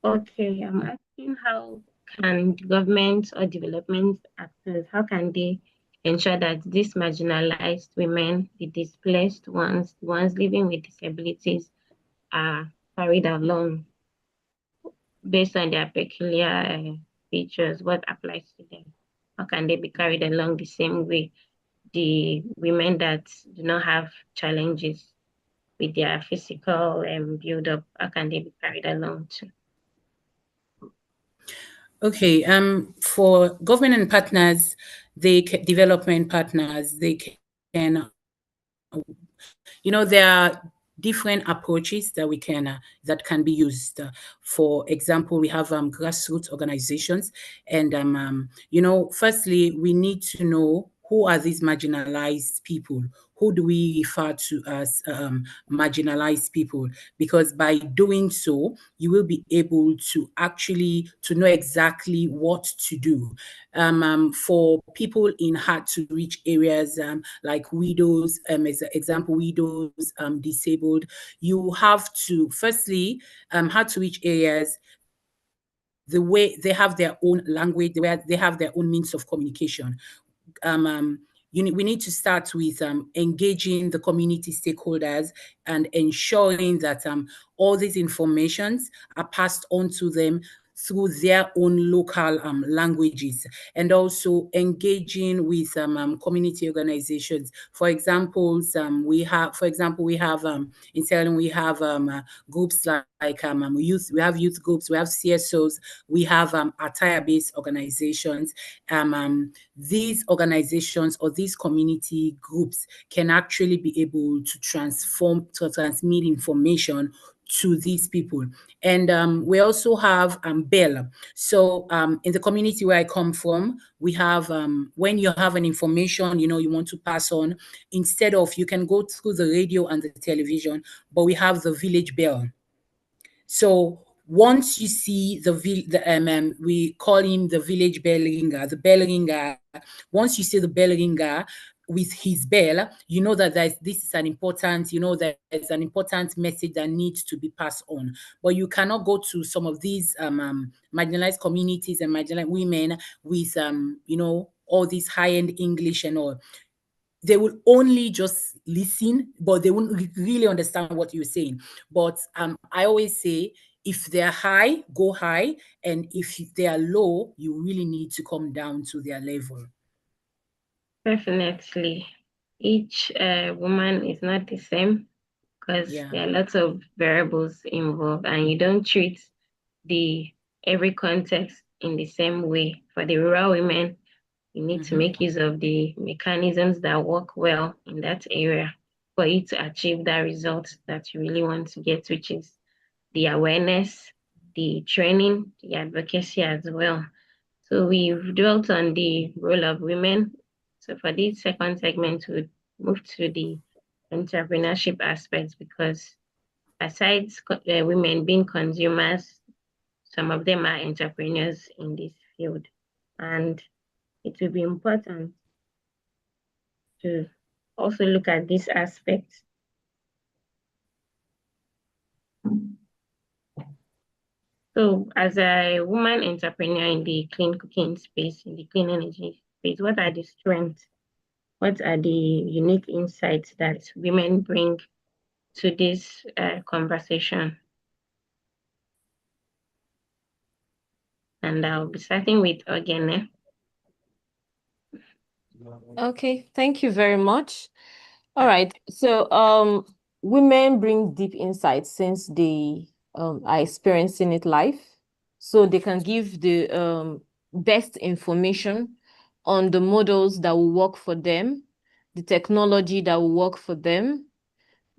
Okay, I'm asking how can government or development actors, how can they ensure that these marginalized women, the displaced ones, the ones living with disabilities are carried along based on their peculiar features, what applies to them? How can they be carried along the same way the women that do not have challenges with their physical build-up, how can they be carried along too? Okay, for government and partners, development partners, they can, there are different approaches that we can that can be used. For example, we have grassroots organizations, and firstly, we need to know who are these marginalized people. Who do we refer to as marginalized people? Because by doing so, you will be able to actually to know exactly what to do. For people in hard to reach areas like widows, as an example, widows, disabled, you have to firstly hard to reach areas. The way they have their own language, the way they have their own means of communication. we need to start with engaging the community stakeholders and ensuring that all these informations are passed on to them through their own local languages, and also engaging with community organizations. For example, we have in Sierra Leone, we have groups like youth. We have youth groups. We have CSOs. We have attire-based organizations. These organizations or these community groups can actually be able to transmit information to these people. And we also have Bell. So in the community where I come from, we have when you have an information you want to pass on, instead of, you can go through the radio and the television, but we have the village bell. So once you see we call him the village bell ringer, the bell ringer. Once you see the bell ringer with his bell, you know that this is an important, there's an important message that needs to be passed on. But you cannot go to some of these marginalized communities and marginalized women with all these high-end English and all. They will only just listen, but they won't really understand what you're saying. But I always say, if they're high, go high. And if they are low, you really need to come down to their level. Definitely. Each woman is not the same, because there are lots of variables involved, and you don't treat every context in the same way. For the rural women, you need to make use of the mechanisms that work well in that area for you to achieve that result that you really want to get, which is the awareness, the training, the advocacy as well. So we've dwelt on the role of women. So for this second segment, we'll move to the entrepreneurship aspects, because besides women being consumers, some of them are entrepreneurs in this field. And it will be important to also look at this aspect. So as a woman entrepreneur in the clean cooking space, in the clean energy space, what are the strengths? What are the unique insights that women bring to this conversation? And I'll be starting with Ogene. Okay, thank you very much. All right, so women bring deep insights since they are experiencing it live, so they can give the best information on the models that will work for them, the technology that will work for them.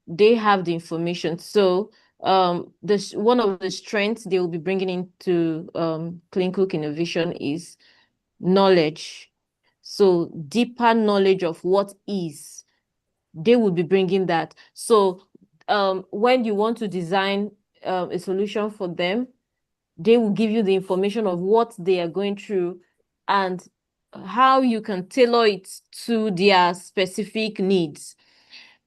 They have the information. So one of the strengths they will be bringing into Clean Cook Innovation is knowledge. So deeper knowledge of what is, they will be bringing that. So when you want to design a solution for them, they will give you the information of what they are going through and how you can tailor it to their specific needs.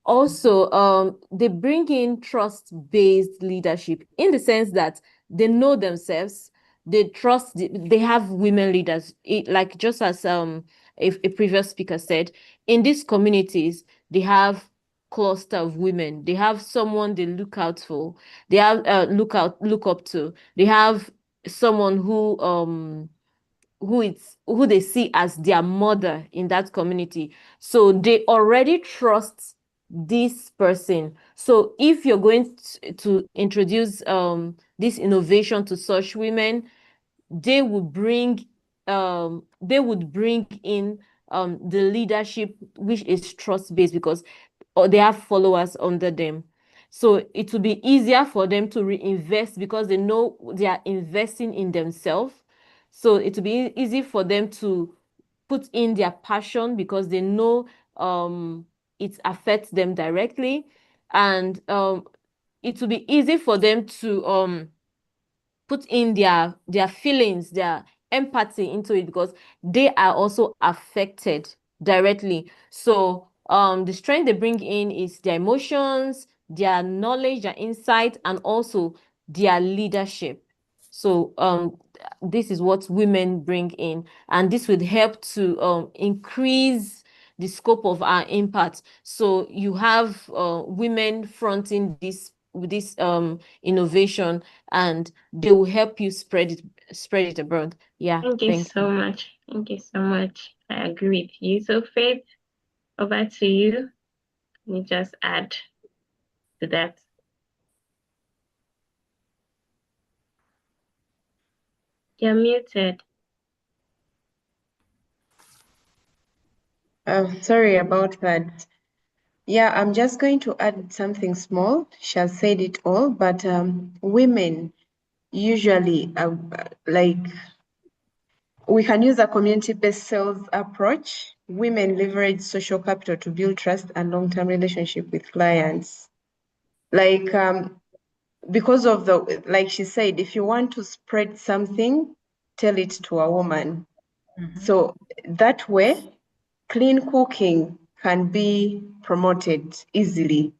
Also, they bring in trust-based leadership in the sense that they know themselves, they trust, they have women leaders. Like just as a previous speaker said, in these communities, they have cluster of women. They have someone they look out for. They have look up to. They have someone who they see as their mother in that community. So they already trust this person. So if you're going to introduce this innovation to such women, they would bring in the leadership which is trust-based, because they have followers under them. So it will be easier for them to reinvest because they know they are investing in themselves. So it will be easy for them to put in their passion because they know it affects them directly. And it will be easy for them to put in their feelings, their empathy into it, because they are also affected directly. So the strength they bring in is their emotions, their knowledge, their insight, and also their leadership. So this is what women bring in, and this would help to increase the scope of our impact. So you have women fronting this innovation, and they will help you spread it abroad. Yeah, Thank you so much. Thank you so much. I agree with you. So Faith, over to you. Let me just add to that. You're muted. Sorry about that. Yeah, I'm just going to add something small. She has said it all, but women usually like we can use a community-based sales approach. Women leverage social capital to build trust and long-term relationship with clients. Like because of like she said, if you want to spread something, tell it to a woman. So that way, clean cooking can be promoted easily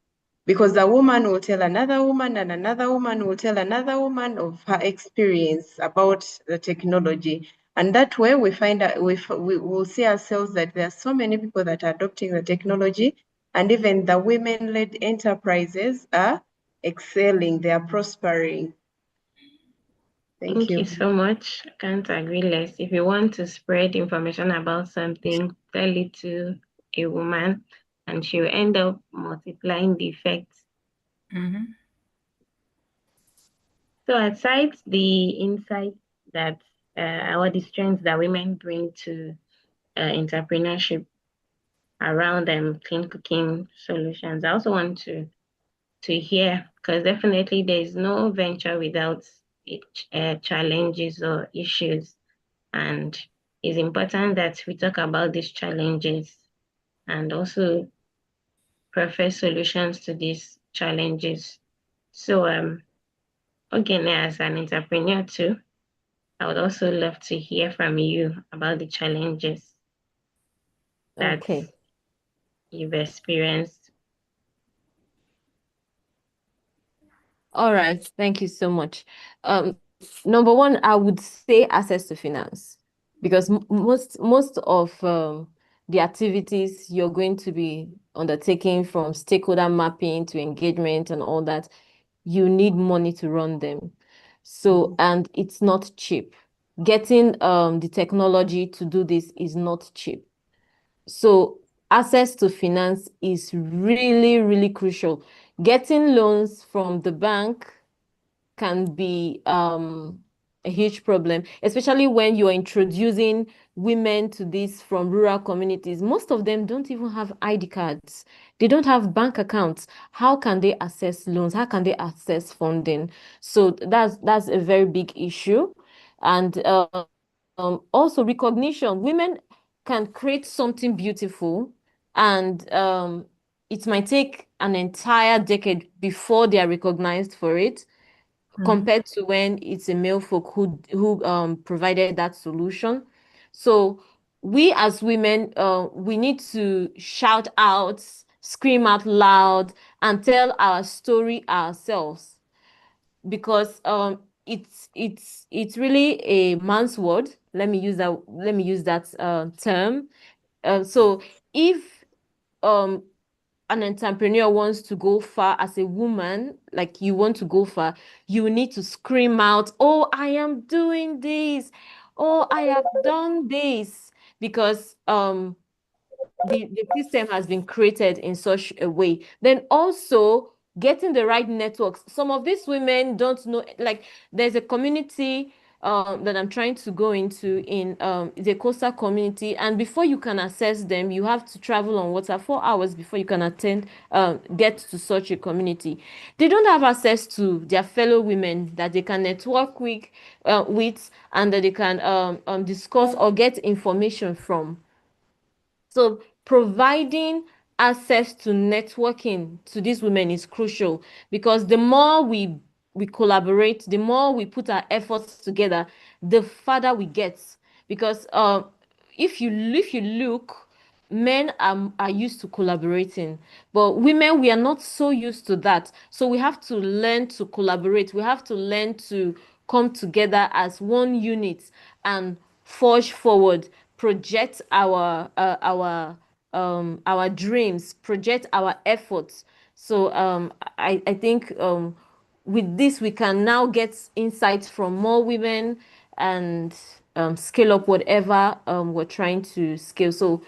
because a woman will tell another woman and another woman will tell another woman of her experience about the technology. And that way we find that we will see ourselves that there are so many people that are adopting the technology, and even the women-led enterprises are excelling, they are prospering. Thank Thank you you. so much. I can't agree less. If you want to spread information about something, tell it to a woman and she'll end up multiplying the effects. So aside the insight that or the strengths that women bring to entrepreneurship around clean cooking solutions, I also want to hear, because definitely there is no venture without challenges or issues. And it's important that we talk about these challenges and also prefer solutions to these challenges. So again, as an entrepreneur too, I would also love to hear from you about the challenges that Okay. you've experienced. All right. Thank you so much. Number one, I would say access to finance, because most of the activities you're going to be undertaking, from stakeholder mapping to engagement and all that, you need money to run them. So, and it's not cheap. Getting the technology to do this is not cheap. So access to finance is really, really crucial. Getting loans from the bank can be a huge problem, especially when you're introducing women to this from rural communities. Most of them don't even have ID cards. They don't have bank accounts. How can they access loans? How can they access funding? So that's a very big issue. And also recognition. Women can create something beautiful, and it might take an entire decade before they are recognized for it, compared to when it's a male folk who provided that solution. So we as women, we need to shout out, scream out loud, and tell our story ourselves, because it's really a man's word. Let me use that term. So if um an entrepreneur wants to go far as a woman, like you want to go far, you need to scream out, "Oh, I am doing this. Oh, I have done this." Because the system has been created in such a way. Then also getting the right networks. Some of these women don't know, like there's a community that I'm trying to go into in the coastal community, and before you can access them, you have to travel on water 4 hours before you can get to such a community. They don't have access to their fellow women that they can network with, and that they can discuss or get information from. So providing access to networking to these women is crucial, because the more we collaborate, the more we put our efforts together, the farther we get. Because if you look, men are used to collaborating, but women, we are not so used to that. So we have to learn to collaborate. We have to learn to come together as one unit and forge forward, project our our dreams, project our efforts. So I think with this, we can now get insights from more women and scale up whatever we're trying to scale. So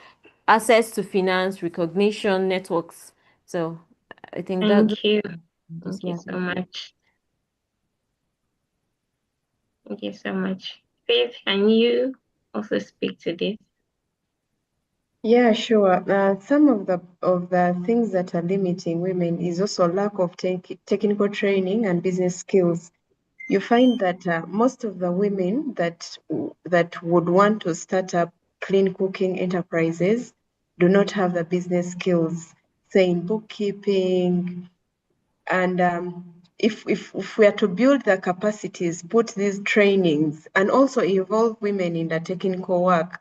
access to finance, recognition, networks. So I think that Thank you. is Thank you so much. Thank you so much. Faith, can you also speak to this? Yeah, sure. Some of the things that are limiting women is also lack of technical training and business skills. You find that most of the women that would want to start up clean cooking enterprises do not have the business skills, say in bookkeeping. And if we are to build the capacities, put these trainings, and also involve women in the technical work.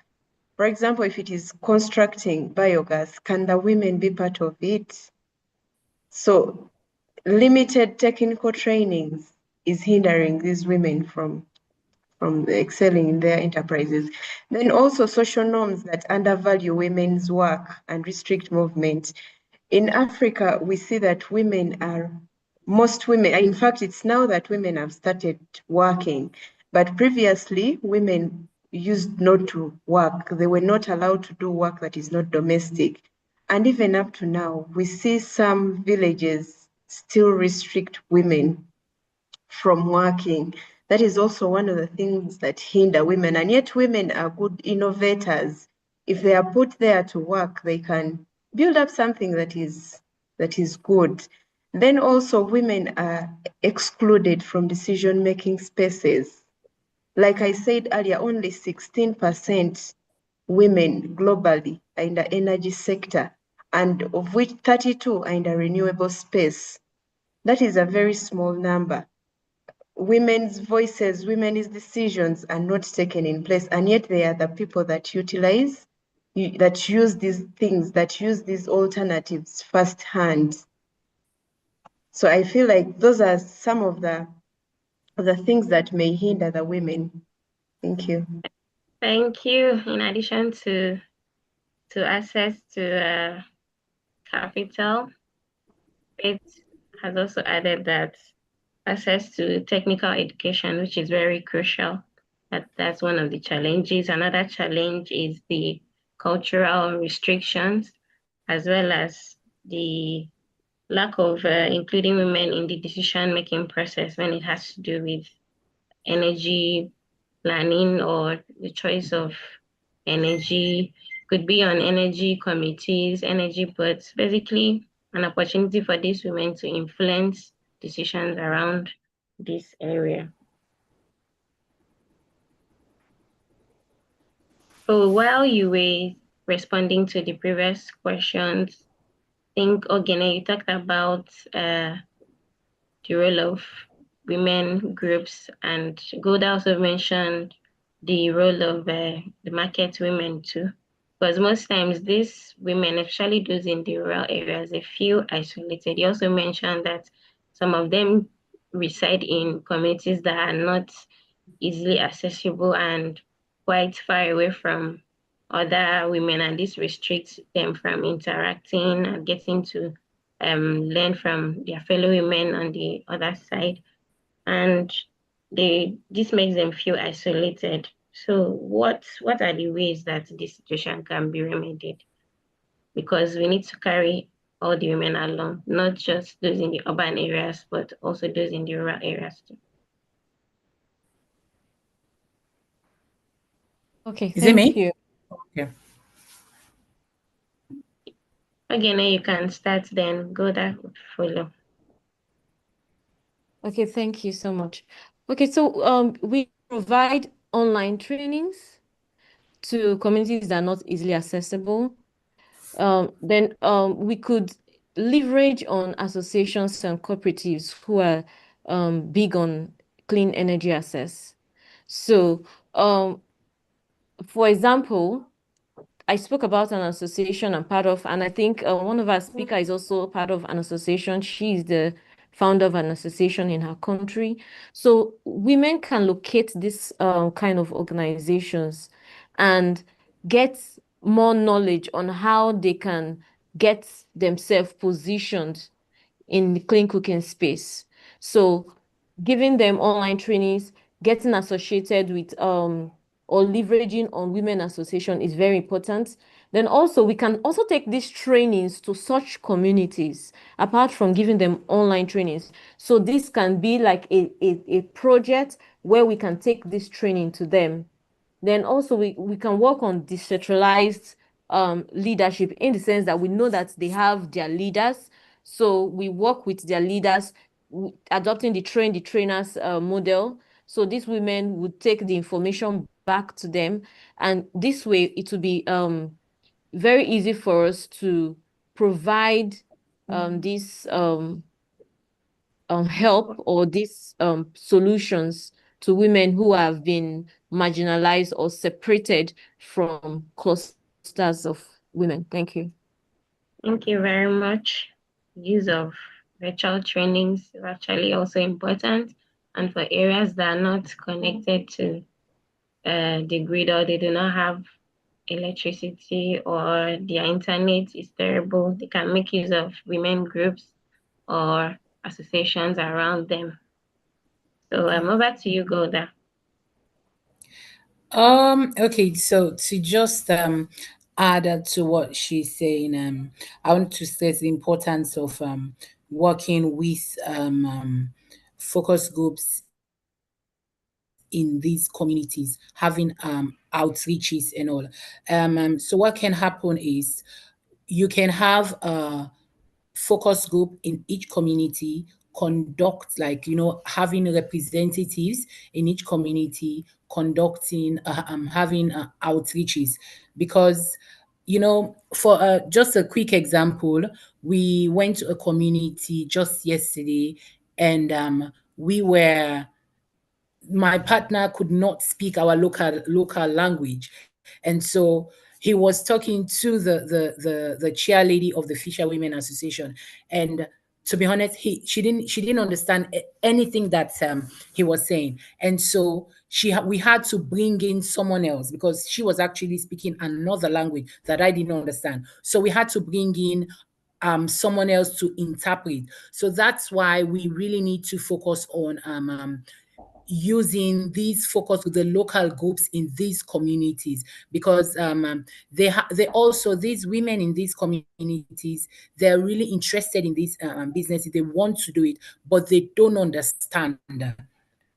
For example, if it is constructing biogas, can the women be part of it? So limited technical trainings is hindering these women from excelling in their enterprises. Then also social norms that undervalue women's work and restrict movement. In Africa, we see that most women, in fact, it's now that women have started working, but previously women used not to work. They were not allowed to do work that is not domestic. And even up to now, we see some villages still restrict women from working. That is also one of the things that hinder women. And yet women are good innovators. If they are put there to work, they can build up something that is good. Then also women are excluded from decision-making spaces. Like I said earlier, only 16% women globally are in the energy sector, and of which 32 are in the renewable space. That is a very small number. Women's voices, women's decisions are not taken in place, and yet they are the people that that use these things, that use these alternatives firsthand. So I feel like those are some of the things that may hinder the women. Thank you. Thank you. In addition to access to capital, it has also added that access to technical education, which is very crucial. That's one of the challenges. Another challenge is the cultural restrictions, as well as the lack of including women in the decision-making process when it has to do with energy planning or the choice of energy. Could be on energy committees, energy boards, basically an opportunity for these women to influence decisions around this area. So while you were responding to the previous questions, I think, Ogene, you talked about the role of women groups, and Golda also mentioned the role of the market women too. Because most times these women, especially those in the rural areas, they feel isolated. You also mentioned that some of them reside in communities that are not easily accessible and quite far away from other women, and this restricts them from interacting and getting to learn from their fellow women on the other side. And this makes them feel isolated. So what are the ways that this situation can be remedied? Because we need to carry all the women along, not just those in the urban areas, but also those in the rural areas too. Okay, Is it thank me? you. Okay. Again, you can start, then Golda would follow. Okay, thank you so much. Okay, so we provide online trainings to communities that are not easily accessible. Then we could leverage on associations and cooperatives who are big on clean energy access. So, for example, I spoke about an association I'm part of, and I think one of our speakers is also part of an association. She's the founder of an association in her country. So women can locate this kind of organizations and get more knowledge on how they can get themselves positioned in the clean cooking space. So giving them online trainings, getting associated with or leveraging on women association is very important. Then also we can also take these trainings to such communities apart from giving them online trainings. So this can be like a project where we can take this training to them. Then also we can work on decentralized leadership in the sense that we know that they have their leaders. So we work with their leaders, adopting the trainers model. So these women would take the information back to them. And this way it will be very easy for us to provide this help or these solutions to women who have been marginalized or separated from clusters of women. Thank you. Thank you very much. Use of virtual trainings is actually also important, and for areas that are not connected to the grid, or they do not have electricity, or their internet is terrible, they can make use of women groups or associations around them. So I'm over to you, Golda. Okay, so to just add to what she's saying, I want to stress the importance of working with focus groups in these communities, having outreaches and all. So what can happen is you can have focus group in each community, conduct, like, having representatives in each community, conducting having outreaches. Because for just a quick example, we went to a community just yesterday, and my partner could not speak our local language, and so he was talking to the chair lady of the Fisher Women Association. And to be honest, she didn't understand anything that he was saying. And so we had to bring in someone else, because she was actually speaking another language that I didn't understand. So we had to bring in someone else to interpret. So that's why we really need to focus on using these focus with the local groups in these communities, because they also, these women in these communities, they're really interested in these businesses. They want to do it, but they don't understand.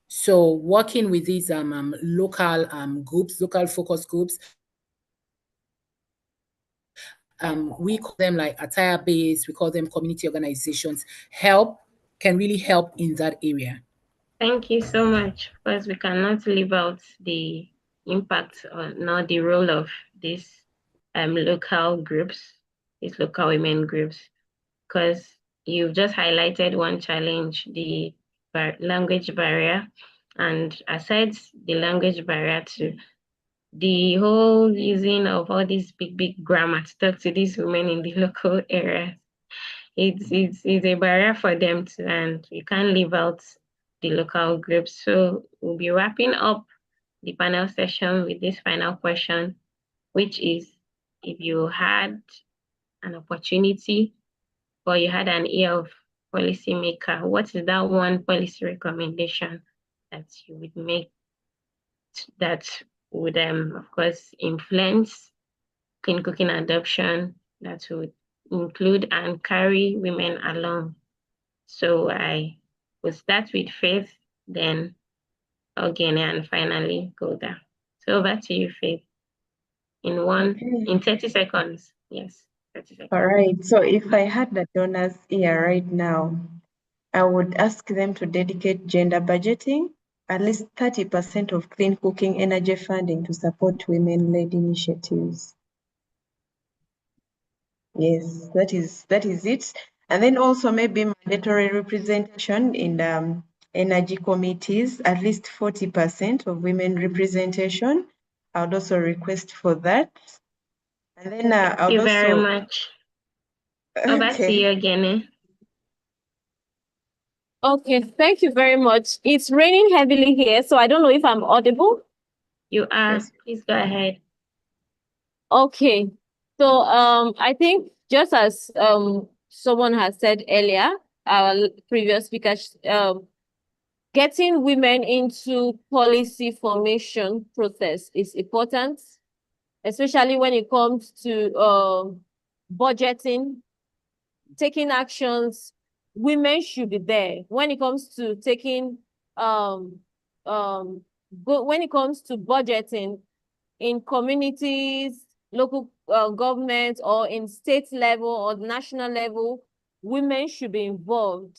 So working with these local groups, local focus groups, we call them like attire based, we call them community organizations, can really help in that area. Thank you so much. Of course, we cannot leave out the impact or nor the role of these local groups, these local women groups, because you've just highlighted one challenge, the language barrier. And aside the language barrier to the whole using of all these big grammar to talk to these women in the local area, it's a barrier for them to, and you can't leave out the local groups. So we'll be wrapping up the panel session with this final question, which is, if you had an opportunity or you had an ear of policymaker, what is that one policy recommendation that you would make that would, of course, influence clean cooking adoption, that would include and carry women along? So I will start with Faith, then Ogene, and finally Golda. So over to you, Faith. In 30 seconds. Yes, 30 seconds. All right. So if I had the donors here right now, I would ask them to dedicate gender budgeting, at least 30% of clean cooking energy funding to support women-led initiatives. Yes, that is it. And then also maybe mandatory representation in the energy committees, at least 40% of women representation. I would also request for that. And then Thank you very much. Over to you again. Okay, thank you very much. It's raining heavily here, so I don't know if I'm audible. You are. Yes. Please go ahead. Okay. So I think just as someone has said earlier, our previous speaker, getting women into policy formation process is important, especially when it comes to budgeting, taking actions. Women should be there when it comes to taking when it comes to budgeting in communities, local government, or in state level or national level. Women should be involved.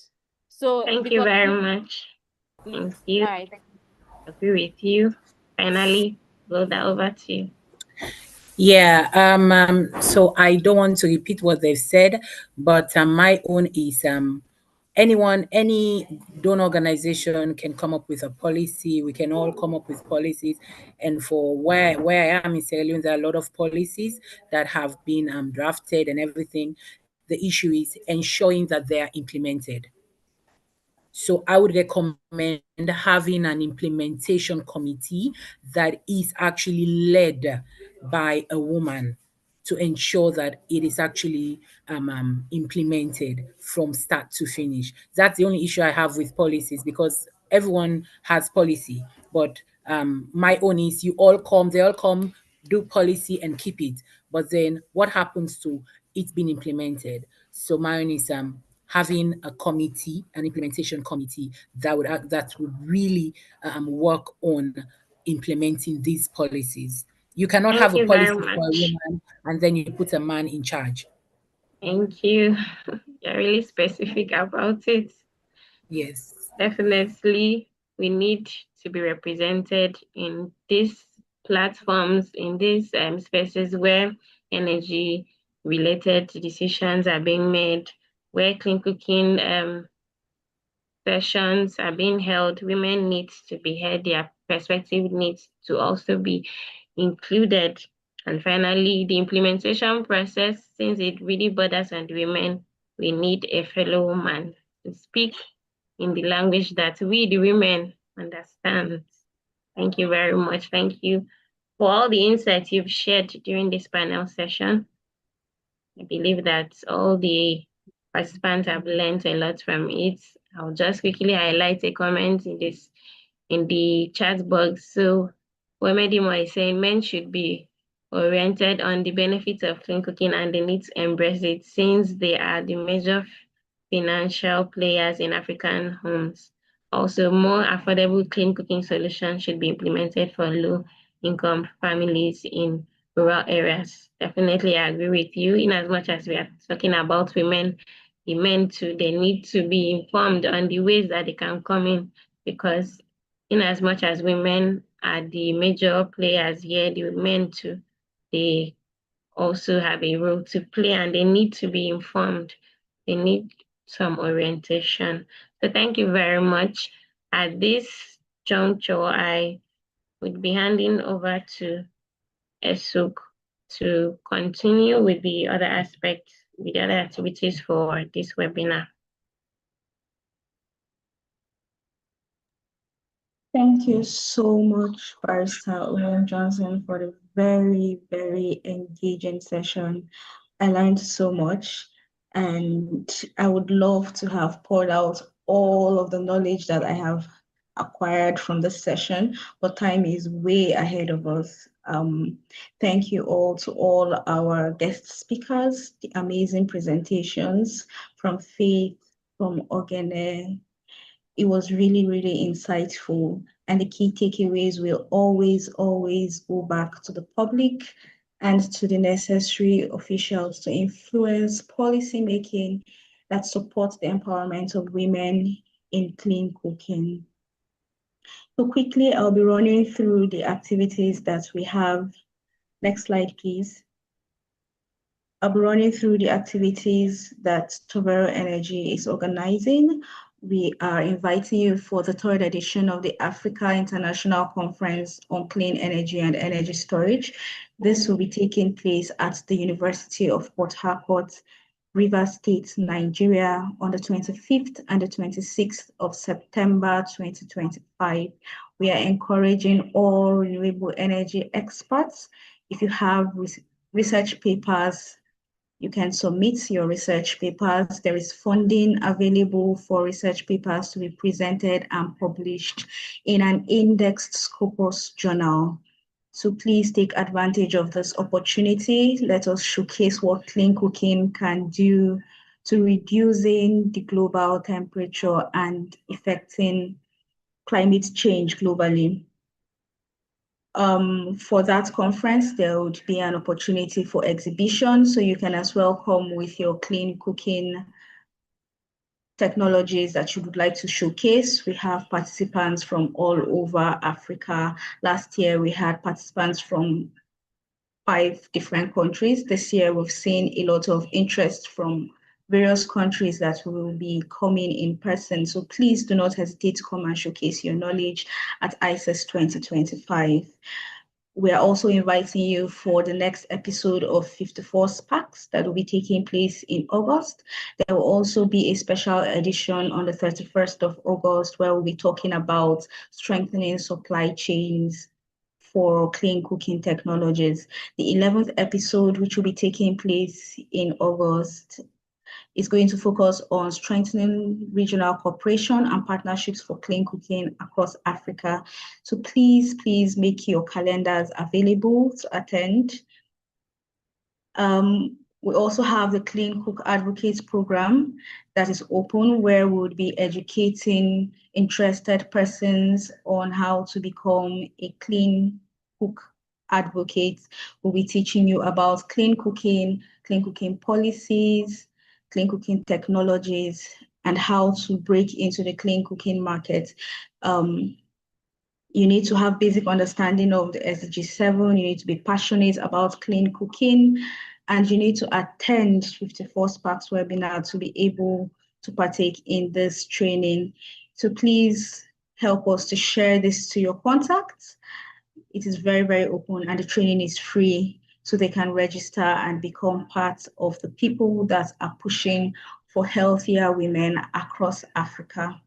So Thank you because very much. Thank you. all right. Agree with you. Finally, Wilda, over to you. Yeah, so I don't want to repeat what they've said, but my own is any donor organization can come up with a policy. We can all come up with policies, and for where I am in Sierra Leone, there are a lot of policies that have been drafted and everything. The issue is ensuring that they are implemented. So I would recommend having an implementation committee that is actually led by a woman to ensure that it is actually implemented from start to finish. That's the only issue I have with policies, because everyone has policy, but my own is they all come, do policy and keep it. But then what happens to it being implemented? So my own is having a committee, an implementation committee that would really work on implementing these policies. You cannot Thank have a you very policy for a much. woman and then you put a man in charge. Thank you. You're really specific about it. Yes. Definitely, we need to be represented in these platforms, in these spaces where energy related decisions are being made, where clean cooking sessions are being held. Women need to be heard, their perspective needs to also be included. And finally, the implementation process, since it really borders on the women, we need a fellow woman to speak in the language that we, the women, understand. Thank you very much. Thank you for all the insights you've shared during this panel session. I believe that all the participants have learned a lot from it. I'll just quickly highlight a comment in the chat box. So Wemedimo is saying men should be oriented on the benefits of clean cooking and they need to embrace it since they are the major financial players in African homes. Also, more affordable clean cooking solutions should be implemented for low-income families in rural areas. Definitely, I agree with you. In as much as we are talking about women, the men too, they need to be informed on the ways that they can come in, because in as much as women are the major players here, the men too, they also have a role to play and they need to be informed. They need some orientation. So thank you very much. At this juncture, I would be handing over to Esuk to continue with the other aspects, with the other activities for this webinar. Thank you so much, Barrister William Johnson, for the very, very engaging session. I learned so much, and I would love to have poured out all of the knowledge that I have acquired from this session, but time is way ahead of us. Thank you all to all our guest speakers, the amazing presentations from Faith, from Ogene. It was really, really insightful. And the key takeaways will always, always go back to the public and to the necessary officials to influence policy making that supports the empowerment of women in clean cooking. So quickly, I'll be running through the activities that we have. Next slide, please. I'll be running through the activities that Tobero Energy is organizing. We are inviting you for the third edition of the Africa International Conference on Clean Energy and Energy Storage. This will be taking place at the University of Port Harcourt, Rivers State, Nigeria, on the 25th and the 26th of September 2025. We are encouraging all renewable energy experts. If you have research papers. You can submit your research papers. There is funding available for research papers to be presented and published in an indexed Scopus journal. So please take advantage of this opportunity. Let us showcase what clean cooking can do to reducing the global temperature and affecting climate change globally. For that conference, there would be an opportunity for exhibition, so you can as well come with your clean cooking technologies that you would like to showcase. We have participants from all over Africa. Last year, we had participants from 5 different countries. This year, we've seen a lot of interest from various countries that will be coming in person. So please do not hesitate to come and showcase your knowledge at ICES 2025. We are also inviting you for the next episode of 54 Sparks that will be taking place in August. There will also be a special edition on the 31st of August where we'll be talking about strengthening supply chains for clean cooking technologies. The 11th episode, which will be taking place in August, is going to focus on strengthening regional cooperation and partnerships for clean cooking across Africa. So please make your calendars available to attend. We also have the Clean Cook Advocates program that is open, where we would be educating interested persons on how to become a clean cook advocate. We'll be teaching you about clean cooking policies, clean cooking technologies, and how to break into the clean cooking market. You need to have basic understanding of the SDG 7, you need to be passionate about clean cooking, and you need to attend 54 Sparks webinar to be able to partake in this training. So please help us to share this to your contacts. It is very, very open, and the training is free, so they can register and become part of the people that are pushing for healthier women across Africa.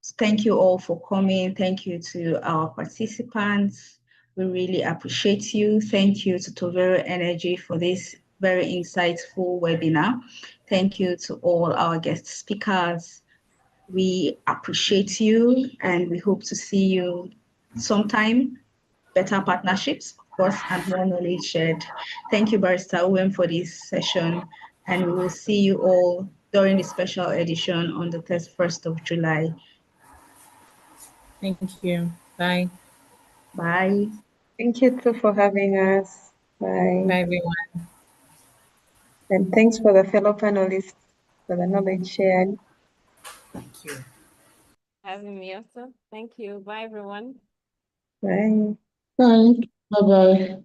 So thank you all for coming. Thank you to our participants. We really appreciate you. Thank you to Tovero Energy for this very insightful webinar. Thank you to all our guest speakers. We appreciate you, and we hope to see you sometime. Better partnerships, of course, and more knowledge shared. Thank you, Barrister Uwem, for this session, and we will see you all during the special edition on the 31st of July. Thank you. Bye. Bye. Thank you too for having us. Bye. Bye, everyone. And thanks for the fellow panelists for the knowledge shared. Thank you. Having me also. Thank you. Bye, everyone. Bye. Bye. Bye-bye.